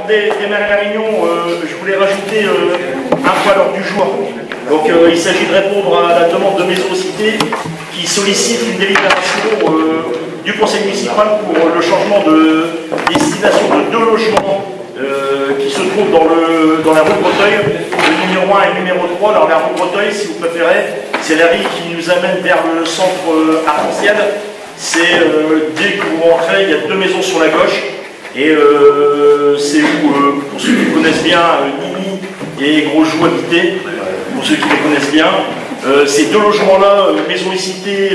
démarrer la réunion, je voulais rajouter un point à l'ordre du jour. Donc il s'agit de répondre à la demande de Maison Cité qui sollicite une délibération du conseil municipal pour le changement de destination de 2 logements qui se trouvent dans la rue Breteuil, le numéro 1 et le numéro 3. Alors la rue Breteuil, si vous préférez, c'est la rue qui nous amène vers le centre arc-en-ciel. C'est dès que vous rentrez, il y a 2 maisons sur la gauche. Et c'est où, pour ceux qui connaissent bien, Nini et Grosjou habitaient, pour ceux qui les connaissent bien. Ces 2 logements-là, Maison et Cité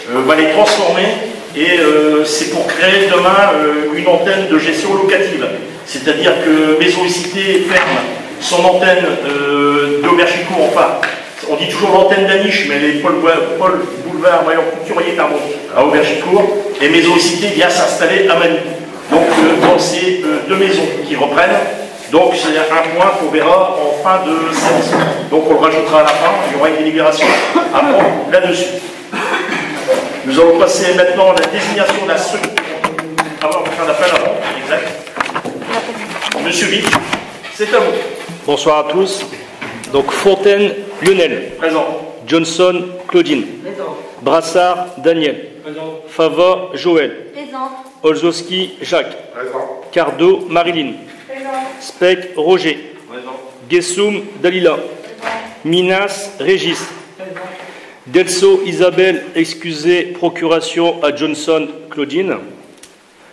va les transformer et c'est pour créer demain une antenne de gestion locative. C'est-à-dire que Maison et Cité ferme son antenne d'Auberchicourt, enfin, on dit toujours l'antenne d'Aniche, mais les Paul Boulevard Vaillant Couturier, pardon, à Auberchicourt, et Maison et Cité vient s'installer à Manille. Donc, dans ces 2 maisons qui reprennent, donc c'est un point qu'on verra en fin de séance. Donc on le rajoutera à la fin, il y aura une délibération à prendre là-dessus. Nous allons passer maintenant à la désignation de la seconde. Ah, on va faire l'appel avant, exact. Monsieur Vic, c'est à vous. Bonsoir à tous. Donc Fontaine Lionel. Présent. Johnson Claudine. Présent. Brassard Daniel. Présent. Fava Joël. Présent. Olzowski Jacques. Présent. Cardo Marilyn. Présent. Speck Roger. Présent. Gessoum Dalila. Minas Régis. Présent. Delso Isabelle, excusez procuration à Johnson Claudine.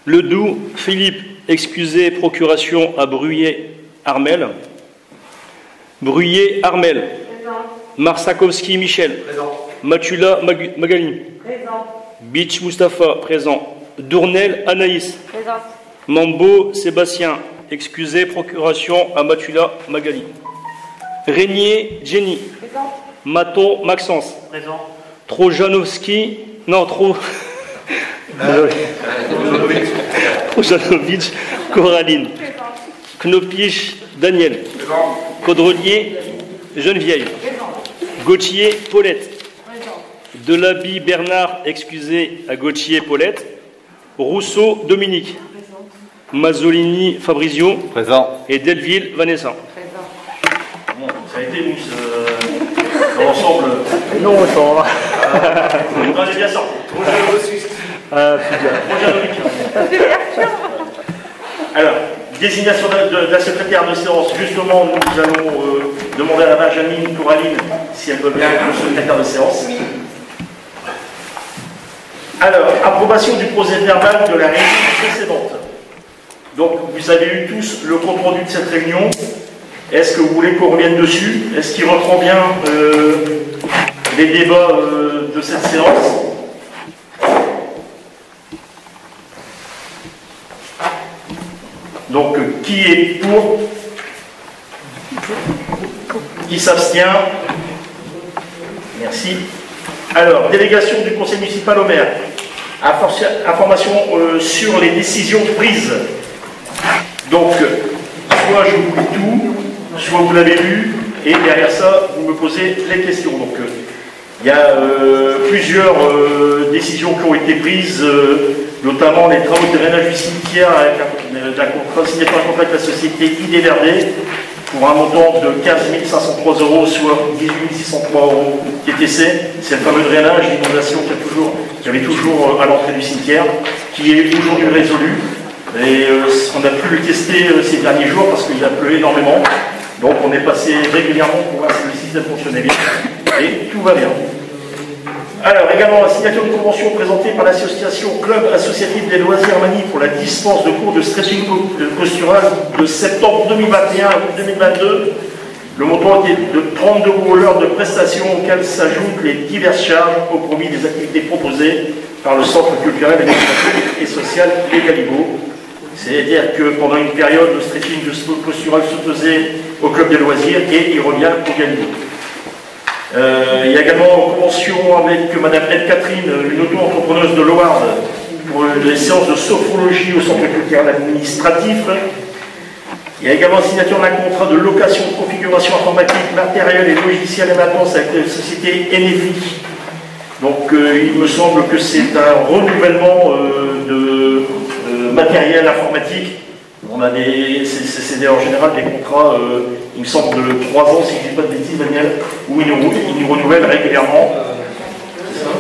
Ledoux Philippe, excusez procuration à Bruyé Armel. Bruyé Armel. Présent. Marsakowski Michel. Présent. Matula Magali. Présent. Beach Mustapha, présent. Dournel Anaïs. Présent. Mambo Sébastien, excusez procuration à Matula Magali. Régnier Jenny. Présent. Maton Maxence. Présent. Trojanowski. Non, Trojanovic Coraline. Présent. Knopich Daniel. Présent. Caudrelier Geneviève. Présent. Gauthier Paulette. Présent. Delaby Bernard, excusez à Gauthier Paulette. Rousseau Dominique. Présent. Mazzolini Fabrizio. Présent. Et Delville Vanessa. Présent. Bon, ça a été nous, dans l'ensemble. Non, attends. On est bien sorti. Alors, désignation de la secrétaire de séance. Justement, nous allons demander à la Benjamin Coraline si elle veut bien être le secrétaire de séance. Alors, approbation du procès verbal de la réunion précédente. Donc, vous avez eu tous le compte rendu de cette réunion. Est-ce que vous voulez qu'on revienne dessus? Est-ce qu'il reprend bien les débats de cette séance? Donc, qui est pour? Qui s'abstient? Merci. Alors, délégation du conseil municipal au maire. Information sur les décisions prises. Donc, soit je vous lis tout, soit vous l'avez lu, et derrière ça, vous me posez les questions. Donc, il y a plusieurs décisions qui ont été prises, notamment les travaux de drainage du cimetière avec la signature d'un contrat avec la société ID Verdé pour un montant de 15 503 €, soit 18 603 € TTC. C'est le fameux drainage d'inondation qu'il y avait toujours à l'entrée du cimetière, qui est aujourd'hui résolu. Et on a pu le tester ces derniers jours parce qu'il a plu énormément. Donc on est passé régulièrement pour voir si le système fonctionnait bien. Et tout va bien. Alors également la signature de convention présentée par l'association Club Associatif des Loisirs Manille pour la dispense de cours de stretching postural de septembre 2021 à août 2022. Le montant était de 32 € l'heure de prestation auxquelles s'ajoutent les diverses charges au profit des activités proposées par le Centre culturel, éducatif et social Les Galibots. C'est-à-dire que pendant une période, le stretching postural se faisait au club des loisirs et il revient au Galibots. Il y a également une convention avec Mme Anne-Catherine, une auto-entrepreneuse de Loire, pour les séances de sophrologie au centre culturel administratif. Il y a également une signature d'un contrat de location de configuration informatique, matériel et logiciel et maintenance avec la société Enefi. Donc il me semble que c'est un renouvellement de matériel informatique On a c'est en général des contrats, il me semble, de 3 ans, si je ne dis pas de bêtises, Daniel, où ils nous renouvellent régulièrement. C'est ça?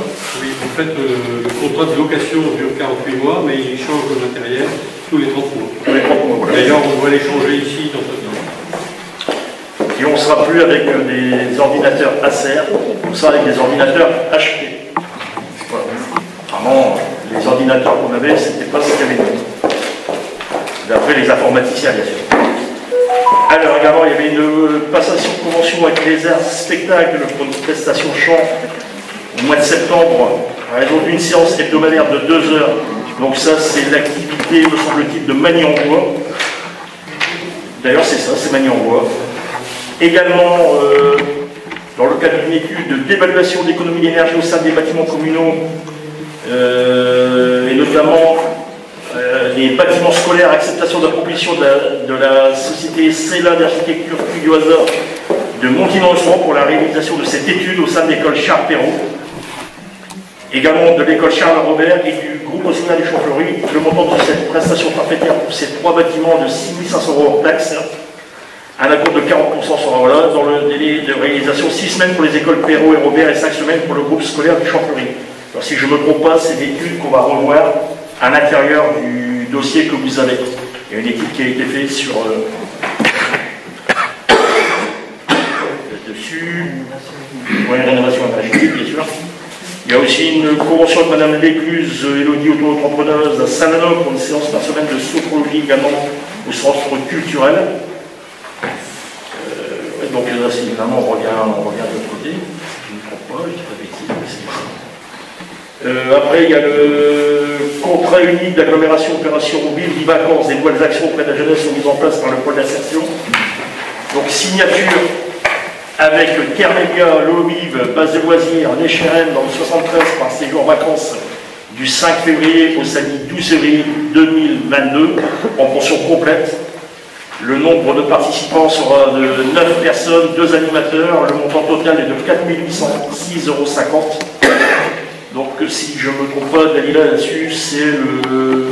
Oui, en fait, le contrat de location dure 48 mois, mais il change le matériel tous les 30 mois. Tous les 30 mois, voilà. D'ailleurs, on doit les changer ici dans ce temps. Et on ne sera plus avec des ordinateurs Acer, on sera avec des ordinateurs HP. Voilà. Vraiment, les ordinateurs qu'on avait, c'était pas ce qu'il y avait nous. D'après les informaticiens, bien sûr. Alors également, il y avait une passation de convention avec les arts spectacles pour une prestation chant au mois de septembre, à raison d'une séance hebdomadaire de 2 heures. Donc ça, c'est l'activité, me semble-t-il, de Magny-en-Bois. D'ailleurs, c'est ça, c'est Magny-en-Bois. Également, dans le cadre d'une étude d'évaluation d'économie d'énergie au sein des bâtiments communaux, et notamment les bâtiments scolaires, acceptation de la proposition de la société CELA d'architecture Puy du Hasard de Montigny-en-Osserand pour la réalisation de cette étude au sein de l'école Charles Perrault, également de l'école Charles Robert et du groupe Océan du Champfleury. Le montant de cette prestation forfaitaire pour ces 3 bâtiments de 6 500 € hors taxe. Un accord de 40% sera là, dans le délai de réalisation 6 semaines pour les écoles Perrault et Robert et 5 semaines pour le groupe scolaire du Champfleury. Alors si je ne me trompe pas, c'est l'étude qu'on va revoir à l'intérieur du dossier que vous avez. Il y a une étude qui a été faite sur dessus. Oui, rénovation énergétique, bien sûr. Il y a aussi une convention avec Mme Lécluse, Élodie, auto-entrepreneuse à Saint-Lanoc pour une séance par semaine de sophrologie également au centre culturel. Donc là, évidemment, on revient de l'autre côté. Je ne me trompe pas, je ne dis pas de bêtises. Après, il y a le contrat unique d'agglomération opération mobile, vacances, des nouvelles actions auprès de la jeunesse sont mises en place par le pôle d'insertion. Donc signature avec Kermélia, l'Obive, base de loisirs, l'Écheren dans le 73 par séjour vacances du 5 février au samedi 12 février 2022 en pension complète. Le nombre de participants sera de 9 personnes, 2 animateurs. Le montant total est de 4 806,50 €. Donc, si je ne me trompe pas, Dalila, là-dessus, c'est le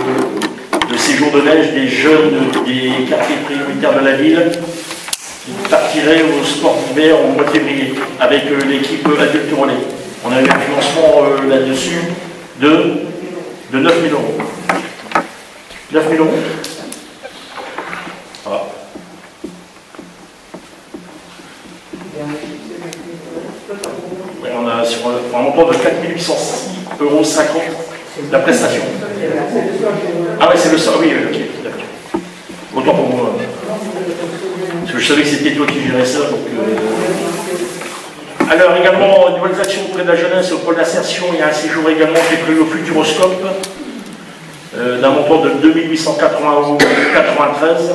séjour de neige des jeunes des quartiers prioritaires de la ville qui partiraient au sport d'hiver au mois de février avec l'équipe adulte relais. On a eu un financement là-dessus de 9 000 €. 9 000 €. Voilà. Ouais, on a sur un montant de 4 806,50 € la prestation. Ah ouais, c'est le sol, oui, ok, d'accord. Autant pour moi. Parce que je savais que c'était toi qui gérais ça. Donc, Alors également, nouvelles actions auprès de la jeunesse au pôle d'insertion, il y a un séjour également qui est prévu au Futuroscope d'un montant de 2 880,93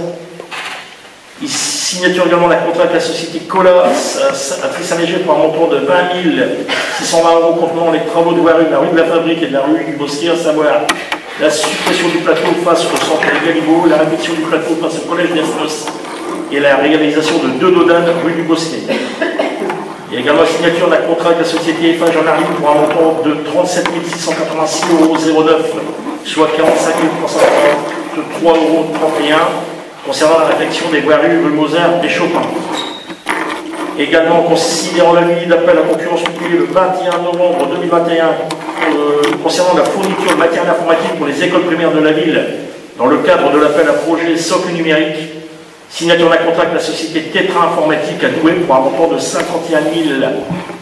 €. Signature également d'un contrat avec la société Cola à Trissaint-Léger pour un montant de 20 620 € contenant les travaux de voirie de la rue de la Fabrique et de la rue du Bosquet, à savoir la suppression du plateau face au centre des Galibots, la réduction du plateau face au collège d'Esnos et la réalisation de 2 dodanes rue du Bosquet. Il y a également la signature d'un contrat avec la société F1 Jean Larry pour un montant de 37 686,09 €, soit 45 333,31 € concernant la réfection des voiries rue Mozart et Chopin. Également, considérant l'avis d'appel à concurrence publié le 21 novembre 2021 concernant la fourniture de matériel informatique pour les écoles primaires de la ville dans le cadre de l'appel à projet socle numérique, signature d'un contrat avec la société Tetra Informatique à Douai pour un montant de 51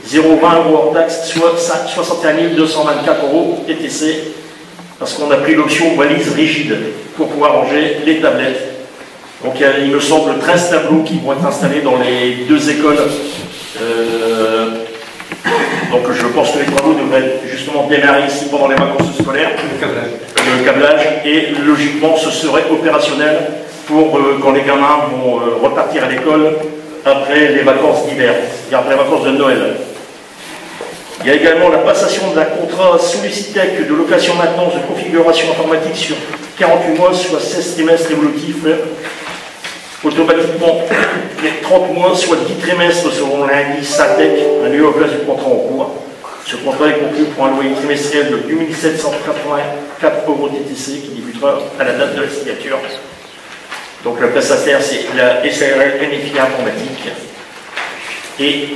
020 € hors taxe, soit 61 224 € TTC, parce qu'on a pris l'option valise rigide pour pouvoir ranger les tablettes. Donc il me semble 13 tableaux qui vont être installés dans les 2 écoles. Donc je pense que les travaux devraient justement démarrer ici pendant les vacances scolaires. Le câblage. Et logiquement ce serait opérationnel pour quand les gamins vont repartir à l'école après les vacances d'hiver, et après les vacances de Noël. Il y a également la passation d'un contrat Sollicitec de location maintenance de configuration informatique sur 48 mois, soit 16 trimestres évolutifs. Automatiquement, les 30 mois, soit 10 trimestres selon l'indice SATEC, un lieu en place du contrat en cours. Ce contrat est conclu pour un loyer trimestriel de 2 784 € TTC qui débutera à la date de la signature. Donc le prestataire, c'est la SARL Planification Informatique. Et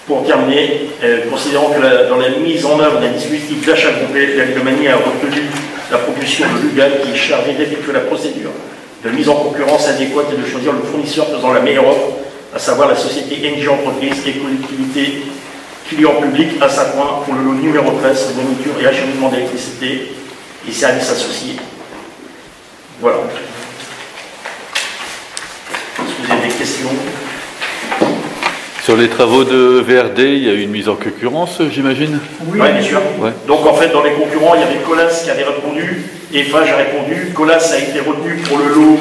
pour terminer, considérant que dans la mise en œuvre d'un dispositif d'achat complet, la Lilomanie a retenu la proposition de l'UGAL qui est chargée d'effectuer la procédure de mise en concurrence adéquate et de choisir le fournisseur faisant la meilleure offre, à savoir la société NG Entreprise et collectivité client public à Saint-Ouen pour le lot numéro 13, fourniture et acheminement d'électricité et services associés. Voilà. Est-ce que vous avez des questions? Sur les travaux de VRD, il y a eu une mise en concurrence, j'imagine? Oui, bien sûr. Ouais. Donc en fait, dans les concurrents, il y avait Colas qui avait répondu, Eiffage a répondu. Colas a été retenu pour le lot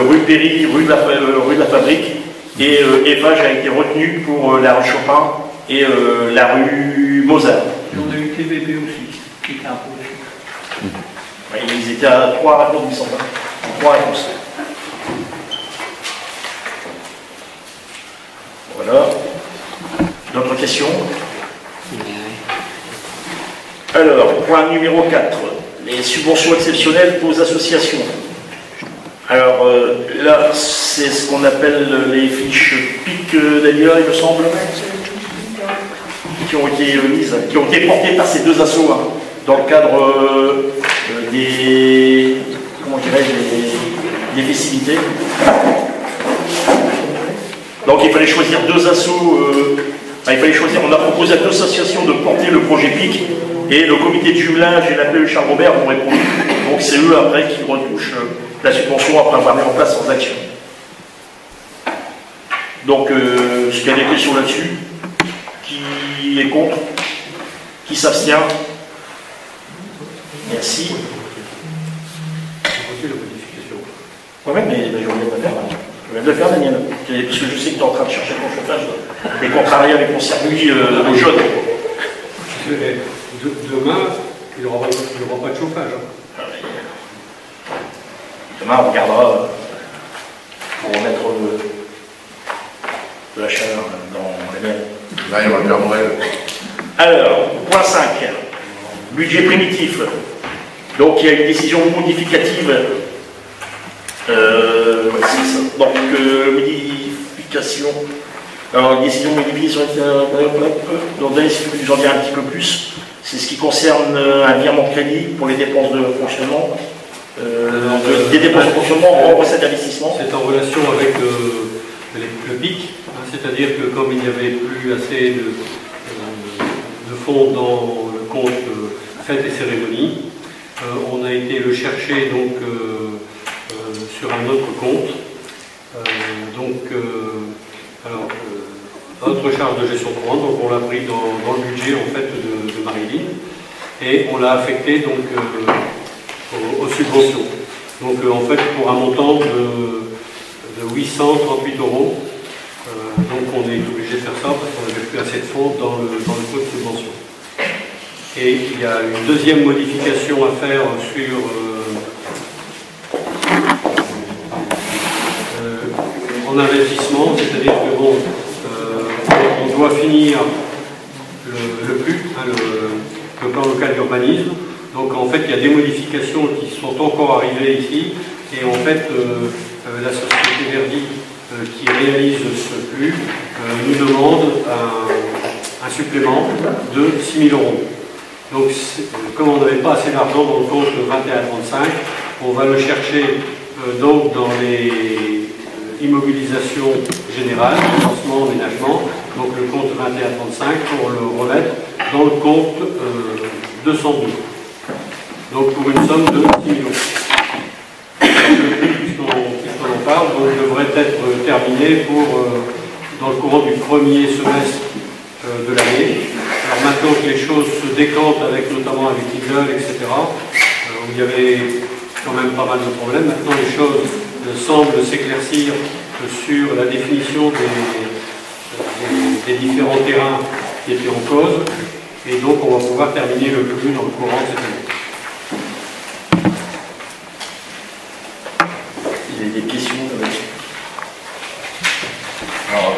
rue Péry, rue de la Fabrique, et Eiffage a été retenu pour la rue Chopin et la rue Mozart. On a eu TVP aussi, qui était un peu dessus. Ouais, ils étaient à 3 réponses, il me semble. 3 réponses. Voilà. D'autres questions? Alors, point numéro 4, les subventions exceptionnelles aux associations. Alors là, c'est ce qu'on appelle les fiches PIC d'Alia, il me semble, qui ont été mises, qui ont été portées par ces deux assos, hein, dans le cadre des, comment dirais-je, des festivités. Donc il fallait choisir deux assos, il fallait choisir, on a proposé à deux associations de porter le projet PIC, et le comité de jumelage et l'appel Charles Robert vont répondre. Donc c'est eux après qui retouchent la subvention après avoir mis en place sans action. Donc s'il y a des questions là-dessus, qui est contre? Qui s'abstient? Merci. Oui, mais je viens de le faire. Je viens de le faire, Daniel. Parce que je sais que tu es en train de chercher ton chauffage et qu'on travaille avec mon circuit jaune. Demain, il n'y aura pas de chauffage. Demain, on regardera pour remettre de la chaleur dans les mails. Là, il va bien Noël. Alors, point 5, budget primitif. Donc, il y a une décision modificative. Donc, modification. Alors, une décision modifiée sur donc, j'en dis un petit peu plus. C'est ce qui concerne un virement de crédit pour les dépenses de fonctionnement. Des dépenses de fonctionnement en recette d'investissement. C'est en relation avec le PIC, hein, c'est-à-dire que comme il n'y avait plus assez de fonds dans le compte fêtes et cérémonies, on a été le chercher donc sur un autre compte. Autre charge de gestion courante, donc on l'a pris dans le budget en fait de Marilyn et on l'a affecté donc aux subventions. Donc en fait pour un montant de 838 €. Donc on est obligé de faire ça parce qu'on n'avait plus assez de fonds dans le pot de subvention. Et il y a une deuxième modification à faire sur en investissement, c'est-à-dire que bon, on doit finir le PLU, hein, le plan local d'urbanisme. Donc en fait il y a des modifications qui sont encore arrivées ici et en fait la société Verdi qui réalise ce PLU nous demande un supplément de 6 000 €. Donc comme on n'avait pas assez d'argent dans le compte 21-35, on va le chercher donc dans les immobilisation générale, financement, aménagement, donc le compte 21-35 pour le remettre dans le compte 212. Donc pour une somme de 6 000 €. Puisqu'on en parle, donc devrait être terminé dans le courant du premier semestre de l'année. Alors maintenant que les choses se décantent notamment avec Lidl, etc., où il y avait quand même pas mal de problèmes, maintenant les choses semblent s'éclaircir sur la définition des différents terrains qui étaient en cause, et donc on va pouvoir terminer le PLU dans le courant de cette année. Il y a des questions Alors,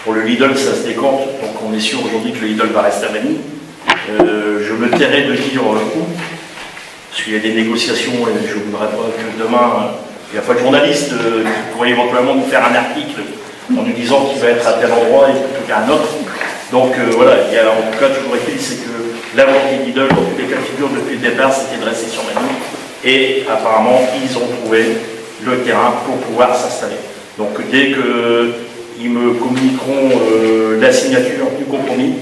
pour le Lidl, ça se décante, donc on est sûr aujourd'hui que le Lidl va rester à Manille. Je me tairai de dire où, parce qu'il y a des négociations et je ne voudrais pas que demain Il n'y a pas de journaliste qui pourrait éventuellement nous faire un article en nous disant qu'il va être à tel endroit et plutôt qu'à un autre. Donc voilà, il y a en tout cas toujours été, c'est que la volonté de Lidl, dans tous les cas de figure depuis le départ, c'était de rester sur Manille. Et apparemment, ils ont trouvé le terrain pour pouvoir s'installer. Donc dès qu'ils me communiqueront la signature du compromis,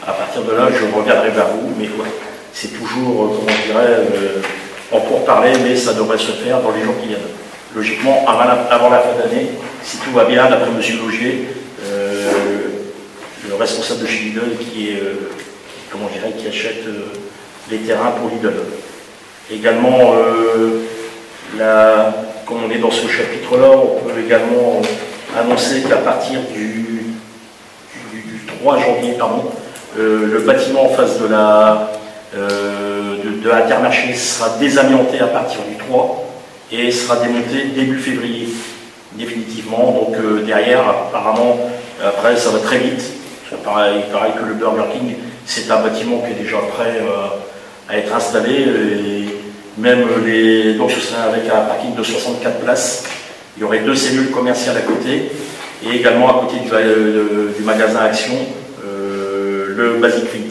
à partir de là, je reviendrai vers vous. Mais voilà, c'est toujours, comment je dirais, en pourparlers, mais ça devrait se faire dans les jours qui viennent. Logiquement, avant la fin d'année, si tout va bien, d'après M. Logier, le responsable de chez Lidl qui achète les terrains pour Lidl. Également, comme on est dans ce chapitre-là, on peut également annoncer qu'à partir du 3 janvier, le bâtiment en face de l'Intermarché sera désamianté à partir du 3 et sera démonté début février, définitivement. Donc derrière, apparemment, après ça va très vite. Il paraît que le Burger King, c'est un bâtiment qui est déjà prêt à être installé. Et même donc ce serait avec un parking de 64 places. Il y aurait 2 cellules commerciales à côté. Et également à côté du magasin Action, le Basic Fit.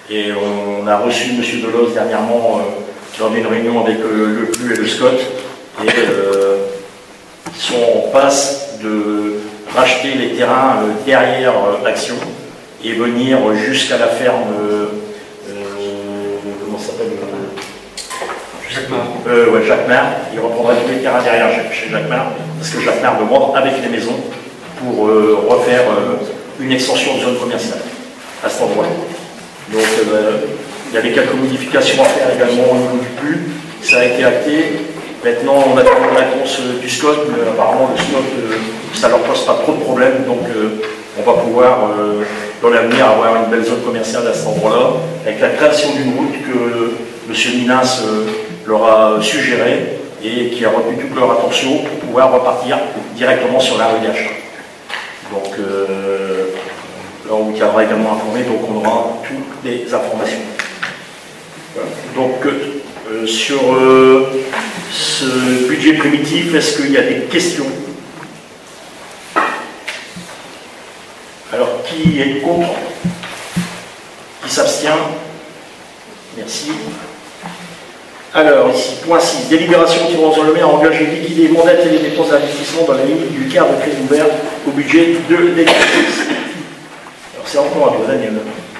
Et on a reçu M. Delos dernièrement lors d'une réunion avec le PLU et le SCOT. Et ils sont en passe de racheter les terrains derrière Action et venir jusqu'à la ferme, comment ça s'appelle, Jacques Mar. Il reprendra tous les terrains derrière chez Jacques Mar, parce que Jacques Mar veut vendre avec les maisons pour refaire une extension de zone commerciale à cet endroit. Donc il y avait quelques modifications à faire également au niveau du PLU. Ça a été acté. Maintenant, on a trouvé la réponse du SCOT, mais apparemment le SCOT, ça ne leur pose pas trop de problèmes. Donc on va pouvoir, dans l'avenir, avoir une belle zone commerciale à cet endroit-là, avec la création d'une route que M. Minas leur a suggérée et qui a retenu toute leur attention pour pouvoir repartir directement sur la rue d'H. Donc là, on vous tiendra également informé, donc on aura toutes les informations. Voilà. Donc sur ce budget primitif, est-ce qu'il y a des questions? Alors, qui est contre? Qui s'abstient? Merci. Alors, ici, point 6. Délibération qui rend le maire engagé liquider, mandater les dépenses d'investissement dans la limite du quart de crédit ouvert au budget de l'exercice. Alors, c'est encore à toi, Daniel.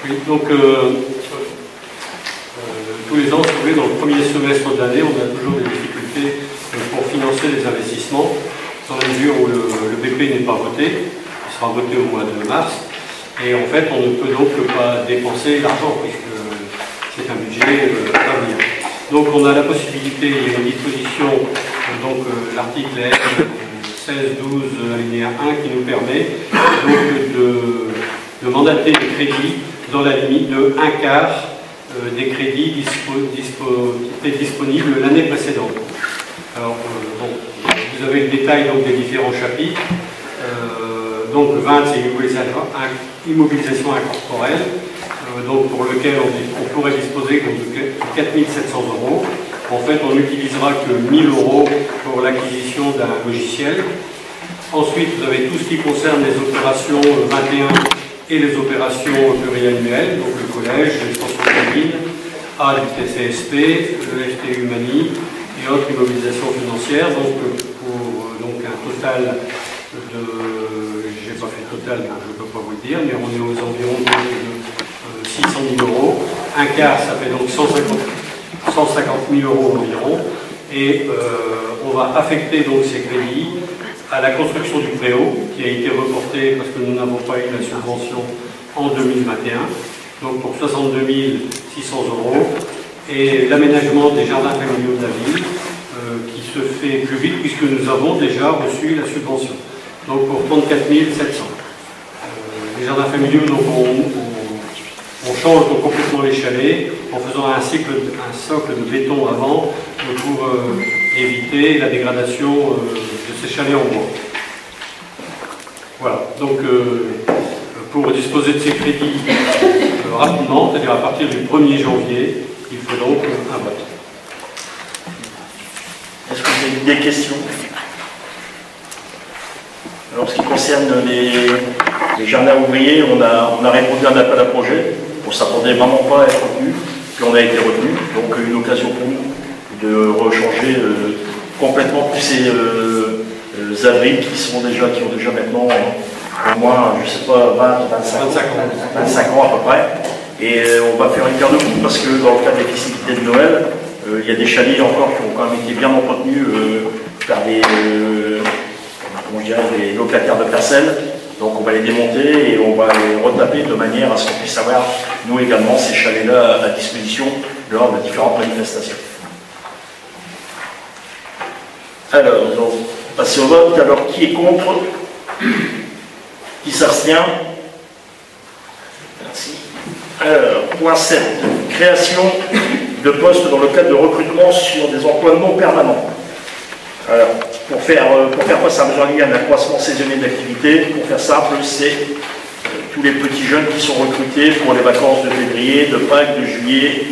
Oui, donc, tous les ans, si vous voulez, dans le premier semestre de l'année, on a toujours des difficultés pour financer les investissements, dans la mesure où le BP n'est pas voté. Il sera voté au mois de mars. Et en fait, on ne peut donc pas dépenser l'argent, puisque c'est un budget à venir. Donc on a la possibilité, il y a une disposition, donc l'article 16-12 alinéa 1 qui nous permet donc de mandater les crédits dans la limite de 1/4 des crédits disponibles l'année précédente. Alors vous avez le détail donc, des différents chapitres. Donc le 20 c'est immobilisation incorporelle. Donc pour lequel on pourrait disposer de 4 700 €. En fait, on n'utilisera que 1 000 € pour l'acquisition d'un logiciel. Ensuite, vous avez tout ce qui concerne les opérations 21 et les opérations pluriannuelles, donc le collège, l'extension de mine, le TCSP, le FTU Mani et autres immobilisations financières. Donc pour un total de... Je n'ai pas fait le total, donc je ne peux pas vous le dire, mais on est aux environs de 600 000 €. 1/4, ça fait donc 150 000 € environ. Et on va affecter donc ces crédits à la construction du préau, qui a été reporté parce que nous n'avons pas eu la subvention en 2021. Donc pour 62 600 €. Et l'aménagement des jardins familiaux de la ville, qui se fait plus vite puisque nous avons déjà reçu la subvention. Donc pour 34 700. Les jardins familiaux, donc on change donc complètement les chalets en faisant un socle de béton avant pour éviter la dégradation de ces chalets en bois. Voilà, donc pour disposer de ces crédits rapidement, c'est-à-dire à partir du 1er janvier, il faut donc un vote. Est-ce que vous avez des questions? Alors, en ce qui concerne les jardins ouvriers, on a répondu à un appel à projet. On ne s'attendait vraiment pas à être retenu, puis on a été retenu. Donc, une occasion pour nous de rechanger complètement tous ces abris qui ont déjà maintenant au moins, je ne sais pas, 25 ans à peu près. Et on va faire une paire de coups parce que dans le cadre des festivités de Noël, il y a des chalets encore qui ont quand même été bien entretenus par des locataires de parcelles. Donc on va les démonter et on va les retaper de manière à ce qu'on puisse avoir, nous également, ces chalets-là à disposition lors de différentes manifestations. Alors, donc, passer au vote. Alors, qui est contre? Qui s'abstient? Merci. Alors, point 7. Création de postes dans le cadre de recrutement sur des emplois non permanents. Alors, pour faire face à un besoin lié à un accroissement saisonnier d'activité, pour faire simple, c'est tous les petits jeunes qui sont recrutés pour les vacances de février, de Pâques, de juillet,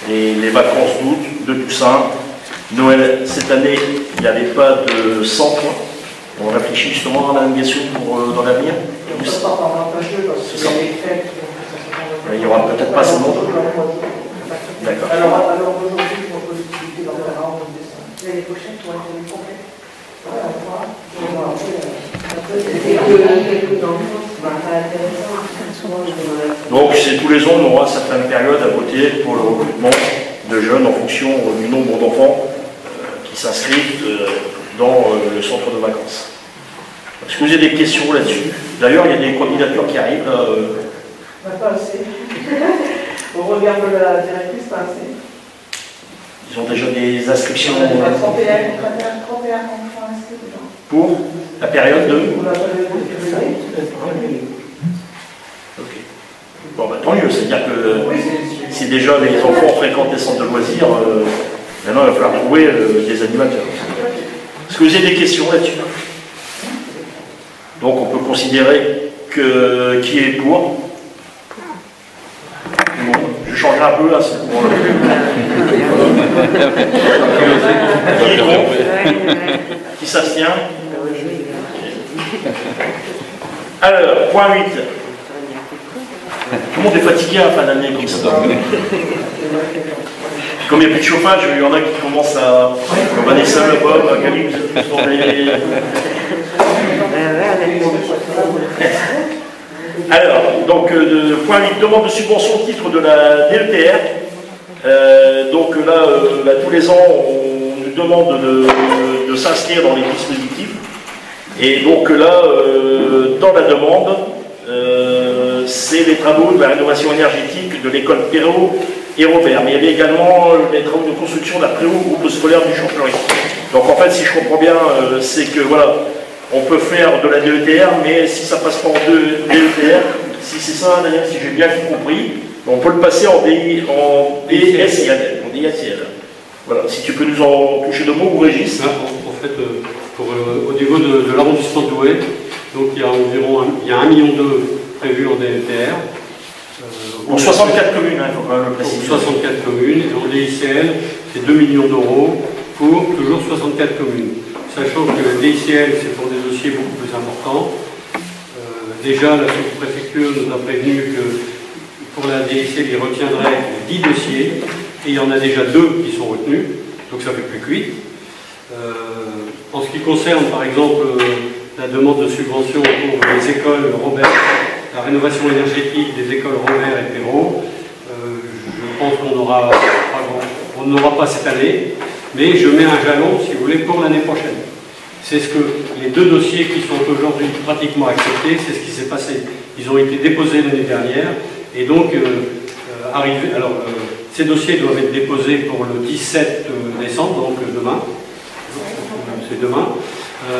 les vacances d'août, de Toussaint. Noël, cette année, il n'y avait pas de centre. On réfléchit justement à la navigation dans l'avenir. Il n'y aura peut-être pas assez de monde. D'accord. Alors aujourd'hui, pour possibilité d'en faire un l'année prochaine, pour être une complète. Donc c'est tous les ans, on aura certaines périodes à voter pour le recrutement de jeunes en fonction du nombre d'enfants qui s'inscrivent dans le centre de vacances. Est-ce que vous avez des questions là-dessus? D'ailleurs, il y a des candidatures qui arrivent. Pas assez. Au regard de la directrice, pas assez. Ils ont déjà des inscriptions. 31 enfants inscrits déjà. Pour la période de. Ok. Bon, bah, tant mieux, c'est-à-dire que si déjà les enfants fréquentent les centres de loisirs, maintenant il va falloir trouver des animateurs. Est-ce que vous avez des questions là-dessus? Donc on peut considérer que qui est pour. Bon, je changerai un peu là, c'est pour qui est contre? Qui s'abstient? Alors, point 8. Tout le monde est fatigué à la fin d'année comme ça. Comme il n'y a plus de chauffage, il y en a qui commencent à. Vanessa, là-bas, Magali, vous êtes tous dans les. Alors, donc, point 8, demande de subvention au titre de la DETR. Donc là, tous les ans, on nous demande de s'inscrire dans les dispositifs. Et donc là, dans la demande, c'est les travaux de la rénovation énergétique de l'école Perrault et Robert. Mais il y avait également les travaux de construction d'un très haut groupe scolaire du Champ-Fleury. Donc en fait, si je comprends bien, c'est que voilà, on peut faire de la DETR, mais si ça passe pas en DETR, si c'est ça, d'ailleurs, si j'ai bien compris, on peut le passer en DSIL. Voilà, si tu peux nous en toucher deux mots, ou Régis. En fait, au niveau de l'arrondissement de Douai, donc il y a environ 1,2 million prévus en DETR. Pour 64 communes, il faut quand même le préciser. Pour 64 communes, et en DICL, c'est 2 millions d'euros pour toujours 64 communes. Sachant que le DICL, c'est pour des dossiers beaucoup plus importants. Déjà, la sous-préfecture nous a prévenu que pour la DICL, il retiendrait 10 dossiers, et il y en a déjà 2 qui sont retenus, donc ça fait plus que 8. En ce qui concerne, par exemple, la demande de subvention pour les écoles Robert, la rénovation énergétique des écoles Robert et Perrault, je pense qu'on n'aura pas cette année, mais je mets un jalon, si vous voulez, pour l'année prochaine. C'est ce que les 2 dossiers qui sont aujourd'hui pratiquement acceptés, c'est ce qui s'est passé. Ils ont été déposés l'année dernière, et donc ces dossiers doivent être déposés pour le 17 décembre, donc demain. C'est demain. Et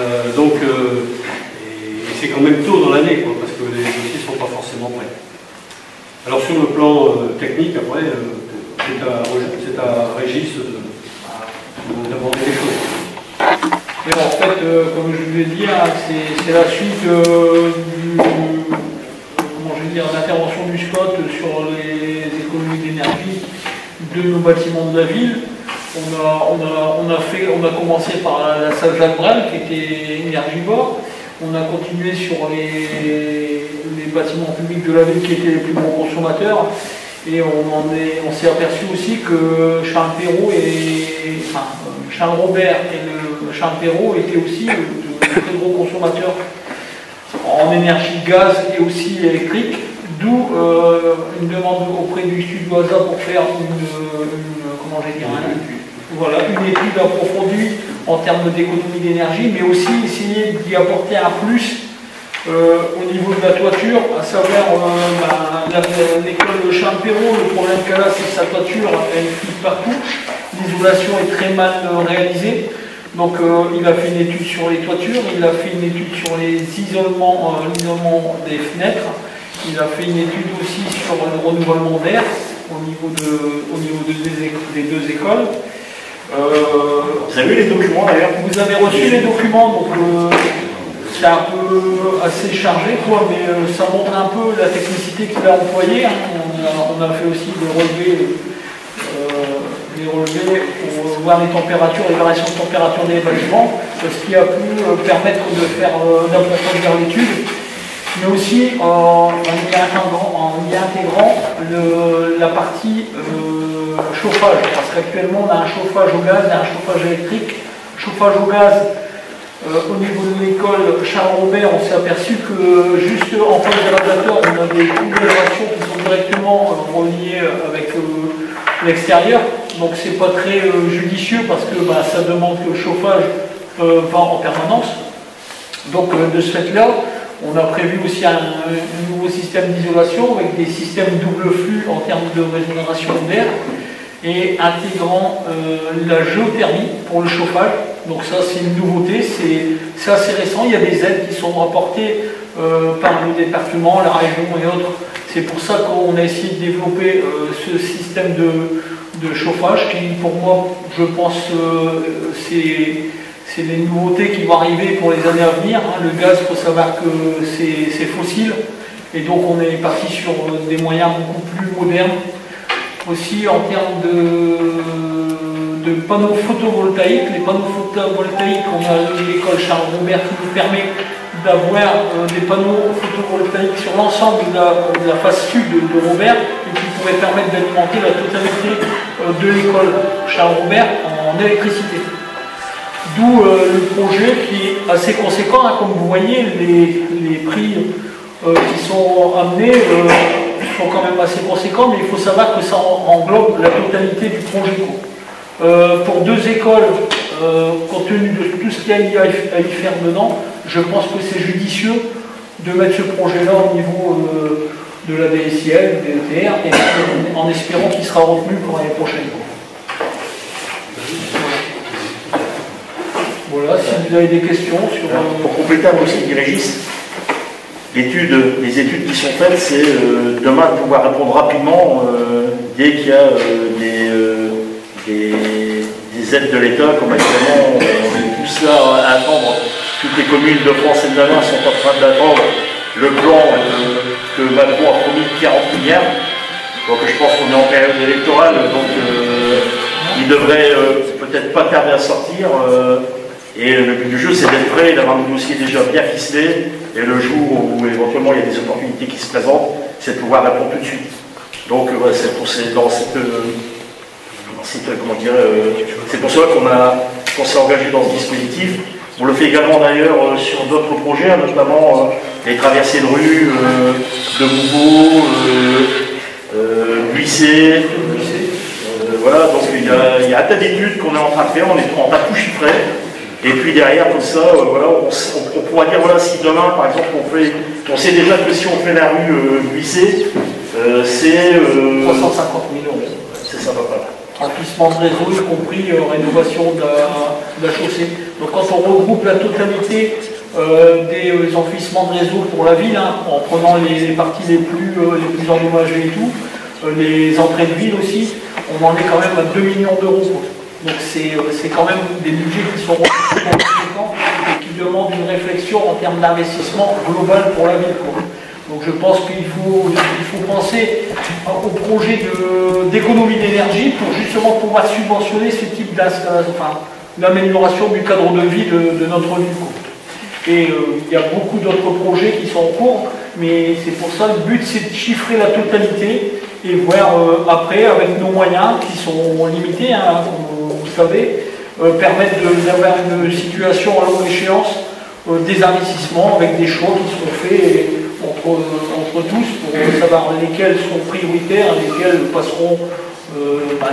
c'est quand même tôt dans l'année, parce que les dossiers ne sont pas forcément prêts. Alors sur le plan technique, après, c'est à Régis d'aborder les choses. Et en fait, comme je vous l'ai dit, hein, c'est la suite l'intervention du SCOT sur les économies d'énergie de nos bâtiments de la ville. On a commencé par la salle Jacques Brel qui était énergivore. On a continué sur les bâtiments publics de la ville qui étaient les plus gros consommateurs. Et on s'est aperçu aussi que Charles Robert et le Charles Perrault étaient aussi de très gros consommateurs en énergie gaz et aussi électrique, d'où une demande auprès du Studio ASA pour faire une étude approfondie en termes d'économie d'énergie, mais aussi essayer d'y apporter un plus au niveau de la toiture, à savoir l'école Charles Perrault. Le problème qu'elle a, c'est que sa toiture, elle fuit partout, l'isolation est très mal réalisée. Donc il a fait une étude sur les toitures, il a fait une étude sur l'isolement des fenêtres, il a fait une étude aussi sur le renouvellement d'air au niveau des deux écoles. Vous avez vu les documents d'ailleurs? Vous avez reçu les documents, donc c'est un peu assez chargé, quoi, mais ça montre un peu la technicité qu'il a employée. On a fait aussi des relevés pour voir les températures, les variations de température des bâtiments, ce qui a pu permettre d'approfondir l'étude, mais aussi en y intégrant la partie chauffage, parce qu'actuellement on a un chauffage au gaz et un chauffage électrique. Chauffage au gaz, au niveau de l'école Charles Robert, on s'est aperçu que juste en face de radiateur, on a des configurations qui sont directement reliées avec l'extérieur, donc c'est pas très judicieux parce que ça demande que le chauffage va en permanence. Donc de ce fait-là, on a prévu aussi un nouveau système d'isolation avec des systèmes double flux en termes de régénération d'air et intégrant la géothermie pour le chauffage. Donc ça c'est une nouveauté, c'est assez récent, il y a des aides qui sont apportées par le département, la région et autres. C'est pour ça qu'on a essayé de développer ce système de chauffage qui, pour moi, je pense, c'est les nouveautés qui vont arriver pour les années à venir. Le gaz, il faut savoir que c'est fossile, et donc on est parti sur des moyens beaucoup plus modernes. Aussi en termes de panneaux photovoltaïques, les panneaux photovoltaïques, on a l'école Charles Robert qui nous permet d'avoir des panneaux photovoltaïques sur l'ensemble de la face sud de Robert et qui pourrait permettre d'alimenter la totalité de l'école Charles Robert en électricité. D'où le projet qui est assez conséquent, comme vous voyez, les prix qui sont amenés sont quand même assez conséquents, mais il faut savoir que ça englobe la totalité du projet. Pour deux écoles, compte tenu de tout ce qu'il y a à y faire dedans, je pense que c'est judicieux de mettre ce projet-là au niveau de la DSIL, de DETR, et en espérant qu'il sera retenu pour l'année prochaine. Voilà, si vous avez des questions sur... Pour compléter un peu ce qu'il dit Régis, les études qui sont faites, c'est demain de pouvoir répondre rapidement dès qu'il y a des aides de l'État, comme actuellement on est tous là à attendre. Toutes les communes de France et de Navarre sont en train d'attendre le plan que Macron a promis de 40 milliards. Donc je pense qu'on est en période électorale, donc il devrait peut-être pas tarder à sortir. Et le but du jeu, c'est d'être prêt, d'avoir un dossier déjà bien ficelé, et le jour où éventuellement il y a des opportunités qui se présentent, c'est de pouvoir répondre tout de suite. Donc c'est pour cela qu'on s'est engagé dans ce dispositif. On le fait également d'ailleurs sur d'autres projets, notamment les traversées de rue, de Mouveau, Buissé. Voilà, donc il y a un tas d'études qu'on est en train de faire, on est en train de tout chiffrer. Et puis derrière, comme ça, voilà, on pourra dire, voilà, si demain, par exemple, on sait déjà que si on fait la rue Buissé, c'est... 350 000 euros. C'est ça, papa. Emplissement de réseau, y compris rénovation de la chaussée. Donc quand on regroupe la totalité des enfouissements de réseau pour la ville, en prenant les parties les plus endommagées et tout, les entrées de ville aussi, on en est quand même à 2 millions d'euros. Donc c'est quand même des budgets qui sont conséquents et qui demandent une réflexion en termes d'investissement global pour la ville. Donc je pense qu'il faut penser au projet d'économie d'énergie pour justement pouvoir subventionner ce type d'installation, enfin l'amélioration du cadre de vie de notre ville. Et il y a beaucoup d'autres projets qui sont en cours, mais c'est pour ça le but c'est de chiffrer la totalité et voir après avec nos moyens qui sont limités, hein, comme vous savez, permettre d'avoir une situation à longue échéance, des investissements avec des choix qui seront faits entre tous pour savoir lesquels sont prioritaires, lesquels passeront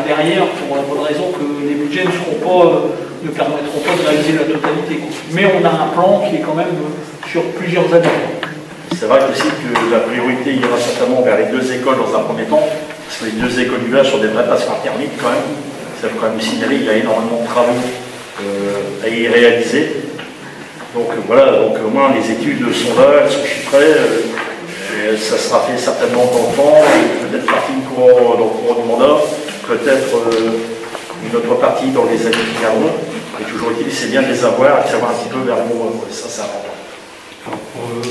derrière pour la bonne raison que les budgets ne permettront pas de réaliser la totalité. Mais on a un plan qui est quand même sur plusieurs années. C'est vrai aussi que la priorité ira certainement vers les deux écoles dans un premier temps, parce que les deux écoles du village sont des vraies passoires thermiques quand même. Ça faut quand même signaler qu'il y a énormément de travaux à y réaliser. Donc voilà, donc au moins les études sont là, elles sont chiffrées, ça sera fait certainement dans le temps, peut-être partie dans le cours du mandat, peut-être une autre partie dans les années qui viendront. Et toujours est-il, c'est bien de les avoir et de savoir un petit peu vers où ça s'arrête.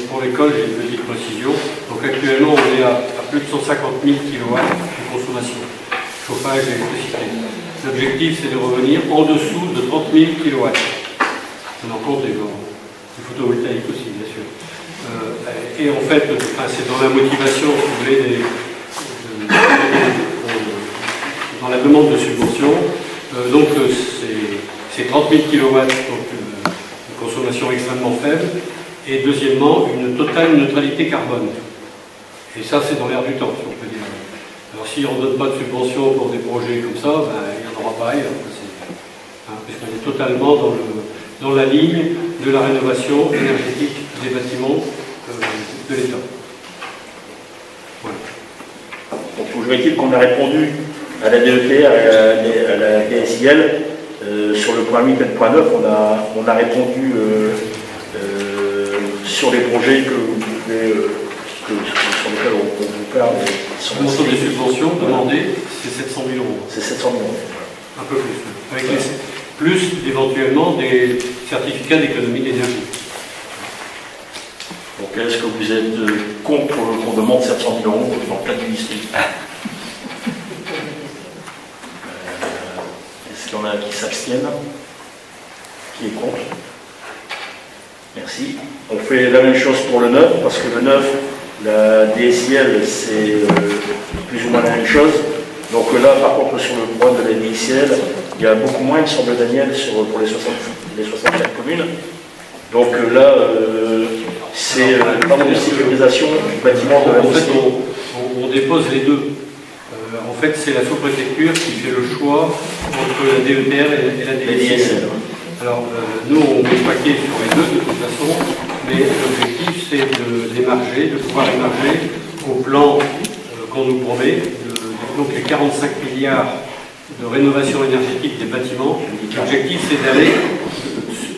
Pour l'école, j'ai une petite précision. Donc actuellement, on est à plus de 150 000 kW de consommation, chauffage et électricité. L'objectif, c'est de revenir en dessous de 30 000 kW. On en compte des photovoltaïques aussi, bien sûr. Et en fait, c'est dans la motivation, si vous voulez, dans la demande de subvention. Donc, c'est 30 000 kW, donc une consommation extrêmement faible. Et deuxièmement, une totale neutralité carbone. Et ça, c'est dans l'air du temps, si on peut dire. Alors, si on ne donne pas de subvention pour des projets comme ça, il n'y en aura pas ailleurs. Puisqu'on est totalement dans la ligne de la rénovation énergétique des bâtiments de l'État. Voilà. Donc, toujours est-il qu'on a répondu à la DET, à la DSIL, sur le point 8 et le point 9, on a répondu sur les projets sur lesquels on vous parle. Le montant des subventions demandées, c'est 700 000 €. C'est 700 000 €. Un peu plus. Avec plus éventuellement des certificats d'économie d'énergie. Donc est-ce que vous êtes contre qu'on demande 700 000 € dans le cadre du district? Est-ce qu'il y en a qui s'abstiennent? Qui est contre? Merci. On fait la même chose pour le 9, parce que le 9, la DSIL, c'est plus ou moins la même chose. Donc là, par contre, sur le point de la DSIL, il y a beaucoup moins, il me semble, Daniel, pour les 64 communes. Donc là, c'est le travail de sécurisation du bâtiment de la mosquée. On dépose les deux. En fait, c'est la sous-préfecture qui fait le choix entre la DETR et la DSIL. Alors, nous, on met le paquet sur les deux, de toute façon, mais l'objectif, c'est de pouvoir émarger au plan qu'on nous promet, donc les 45 milliards de rénovation énergétique des bâtiments. L'objectif, c'est d'aller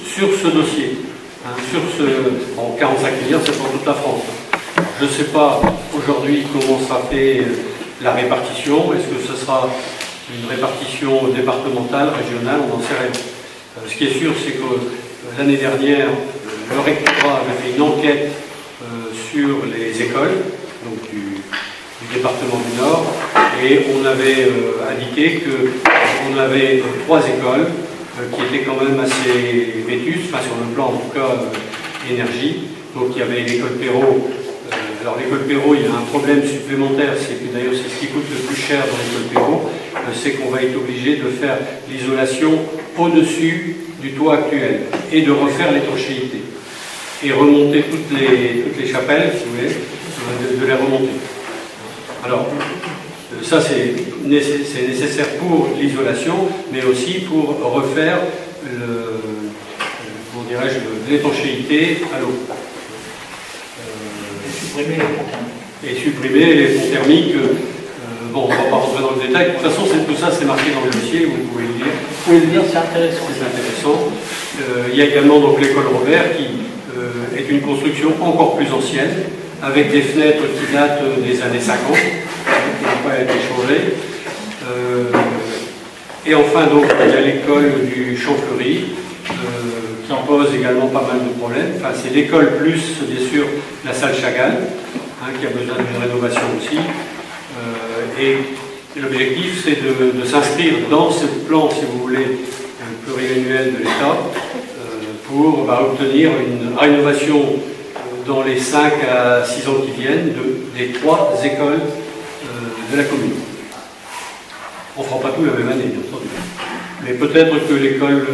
sur ce dossier. En 45 milliards, c'est pour toute la France. Je ne sais pas aujourd'hui comment sera fait la répartition. Est-ce que ce sera une répartition départementale, régionale? On n'en sait rien. Ce qui est sûr, c'est que l'année dernière, le rectorat avait fait une enquête sur les écoles donc du département du Nord, et on avait indiqué qu'on avait 3 écoles qui étaient quand même assez vétustes, enfin sur le plan en tout cas énergie. Donc il y avait l'école Perrault. Alors l'école Perrault, il y a un problème supplémentaire, c'est que d'ailleurs c'est ce qui coûte le plus cher dans l'école Perrault, c'est qu'on va être obligé de faire l'isolation au-dessus du toit actuel et de refaire l'étanchéité et remonter toutes les chapelles, si vous voulez, de les remonter. Alors, ça c'est nécessaire pour l'isolation, mais aussi pour refaire l'étanchéité à l'eau. Et supprimer les ponts thermiques. Bon, on ne va pas rentrer dans le détail. De toute façon, tout ça, c'est marqué dans le dossier, vous pouvez le lire. Vous pouvez le lire, c'est intéressant. C'est intéressant. Il y a également donc l'école Robert, qui est une construction encore plus ancienne, avec des fenêtres qui datent des années 50, qui n'ont pas été changées. Et enfin, donc, il y a l'école du Champfleury, qui pose également pas mal de problèmes. Enfin, c'est l'école plus, bien sûr, la salle Chagall, qui a besoin d'une rénovation aussi. Et l'objectif, c'est de s'inscrire dans ce plan, si vous voulez, pluriannuel de l'État, pour obtenir une rénovation dans les 5 à 6 ans qui viennent des 3 écoles de la commune. On ne fera pas tout la même année, bien entendu. Mais peut-être que l'école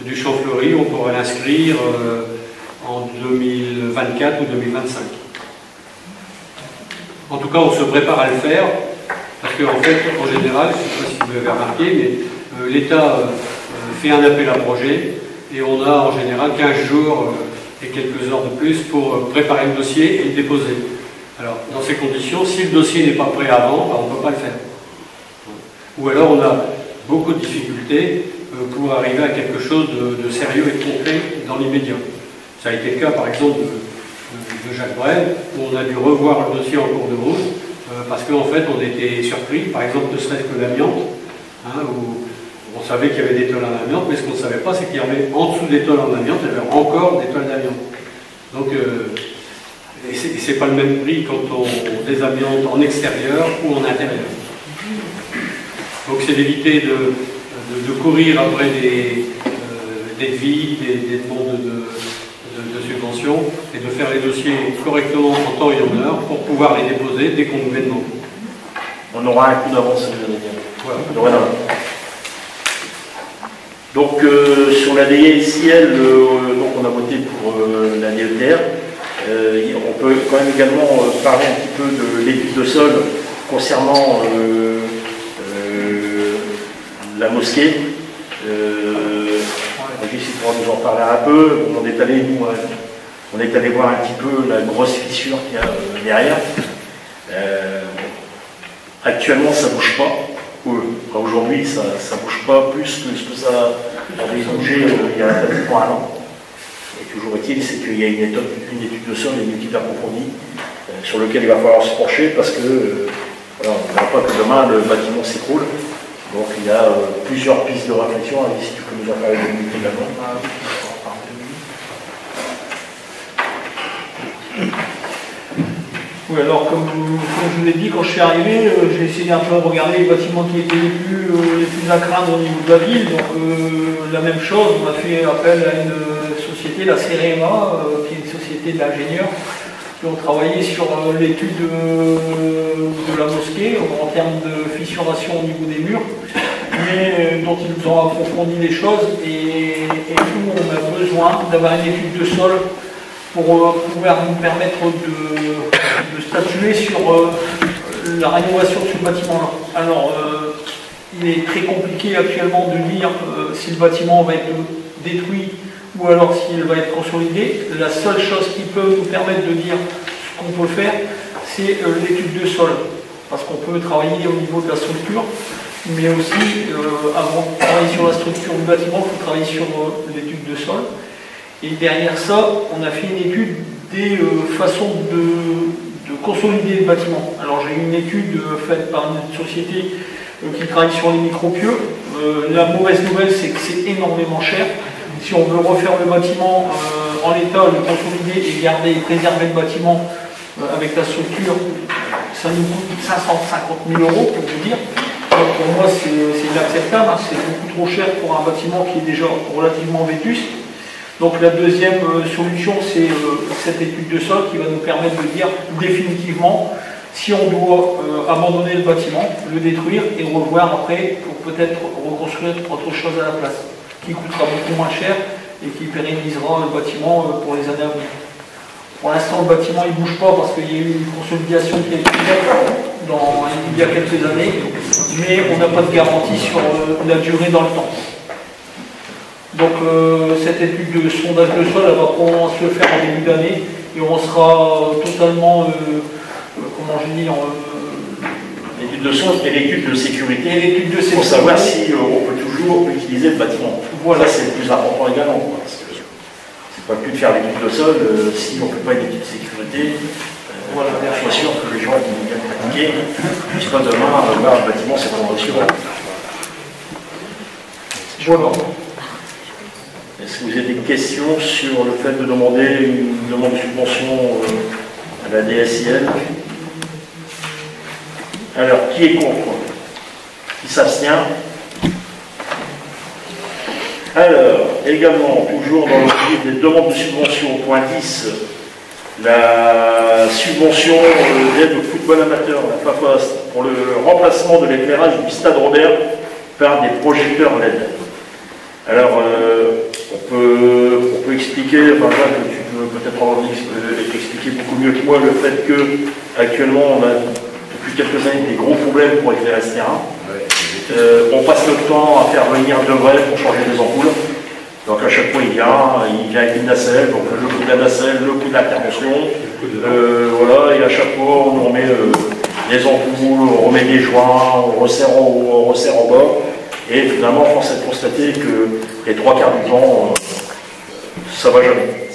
du Champ-Fleury, on pourrait l'inscrire en 2024 ou 2025. En tout cas, on se prépare à le faire, parce qu'en fait, en général, je ne sais pas si vous l'avez remarqué, mais l'État fait un appel à projet, et on a en général 15 jours et quelques heures de plus pour préparer le dossier et le déposer. Alors, dans ces conditions, si le dossier n'est pas prêt avant, ben, on ne peut pas le faire. Ou alors, on a beaucoup de difficultés pour arriver à quelque chose de sérieux et de concret dans l'immédiat. Ça a été le cas, par exemple, de Jacques Brel, où on a dû revoir le dossier en cours de route, parce qu'en fait, on était surpris, par exemple, ne serait-ce que l'amiante, hein, où on savait qu'il y avait des tôles en amiante, mais ce qu'on ne savait pas, c'est qu'il y avait en dessous des tôles en amiante, il y avait encore des tôles d'amiante. Donc, et c'est pas le même prix quand on désamiante en extérieur ou en intérieur. Donc c'est d'éviter de courir après des devis, des demandes de subventions, et de faire les dossiers correctement en temps et en heure pour pouvoir les déposer dès qu'on nous les demande. On aura un coup d'avance, voilà. Donc sur la DSIL, donc on a voté pour la DETR. On peut quand même également parler un petit peu de l'étude de sol concernant la mosquée. Régis pourra nous en parler un peu. On est allé voir un petit peu la grosse fissure qu'il y a derrière. Actuellement, ça ne bouge pas. Aujourd'hui, ça ne bouge pas plus que ce que ça avait bougé il y a pratiquement un an. Et toujours est-il, c'est qu'il y a une étude de sol et une étude approfondie sur laquelle il va falloir se pencher parce que voilà, on ne verra pas que demain le bâtiment s'écroule. Donc il y a plusieurs pistes de réflexion. Allez, si tu peux nous en parler 2 minutes également. Oui, alors comme je vous l'ai dit, quand je suis arrivé, j'ai essayé un peu de regarder les bâtiments qui étaient les plus à craindre au niveau de la ville. Donc la même chose, on a fait appel à une société, la CEREMA, qui est une société d'ingénieurs, qui ont travaillé sur l'étude de la mosquée en termes de fissuration au niveau des murs, mais dont ils nous ont approfondi les choses et nous on a besoin d'avoir une étude de sol pour pouvoir nous permettre de statuer sur la rénovation de ce bâtiment-là. Alors, il est très compliqué actuellement de dire si le bâtiment va être détruit ou alors s'il va être consolidé. La seule chose qui peut nous permettre de dire ce qu'on peut faire, c'est l'étude de sol. Parce qu'on peut travailler au niveau de la structure, mais aussi, avant de travailler sur la structure du bâtiment, il faut travailler sur l'étude de sol. Et derrière ça, on a fait une étude des façons de consolider le bâtiment. Alors j'ai eu une étude faite par une société qui travaille sur les micropieux. La mauvaise nouvelle, c'est que c'est énormément cher. Si on veut refaire le bâtiment en l'état, le consolider et garder et préserver le bâtiment avec la structure, ça nous coûte 550 000 € pour vous dire. Donc pour moi, c'est inacceptable. Hein. C'est beaucoup trop cher pour un bâtiment qui est déjà relativement vétuste. Donc la deuxième solution, c'est cette étude de sol qui va nous permettre de dire définitivement si on doit abandonner le bâtiment, le détruire et revoir après pour peut-être reconstruire autre chose à la place, qui coûtera beaucoup moins cher et qui pérennisera le bâtiment pour les années à venir. Pour l'instant, le bâtiment il ne bouge pas parce qu'il y a eu une consolidation qui a été faite il y a quelques années, mais on n'a pas de garantie sur la durée dans le temps. Donc cette étude de sondage de sol, elle va probablement se faire en début d'année et on sera totalement, comment je dis, l'étude de sol et l'étude de sécurité, pour savoir si on peut toujours utiliser le bâtiment. Voilà, c'est le plus important également. Quoi, parce que c'est pas plus de faire l'étude de sol si on ne fait pas une étude de sécurité. Voilà, je suis sûr que les gens qui vont bien pratiquer ne puissent pas demain voir le bâtiment s'effondrer. Voilà. Est-ce que vous avez des questions sur le fait de demander une demande de subvention à la DSIL? Alors, qui est contre? Qui s'abstient? Alors, également, toujours dans le livre des demandes de subvention, point 10, la subvention d'aide au football amateur, la FAFAS, pour le remplacement de l'éclairage du stade Robert par des projecteurs LED. Alors, on peut expliquer, enfin là, que tu peux peut-être expliquer beaucoup mieux que moi le fait que actuellement on a depuis quelques années des gros problèmes pour éclairer ce terrain. On passe notre temps à faire venir de vrai pour changer les ampoules. Donc à chaque fois il vient avec une nacelle, donc le coup de la nacelle, le coup de l'intervention, voilà, et à chaque fois on remet les ampoules, on remet des joints, on resserre en haut, on resserre en bas, et finalement force est de constater que les trois quarts du temps, ça va jamais.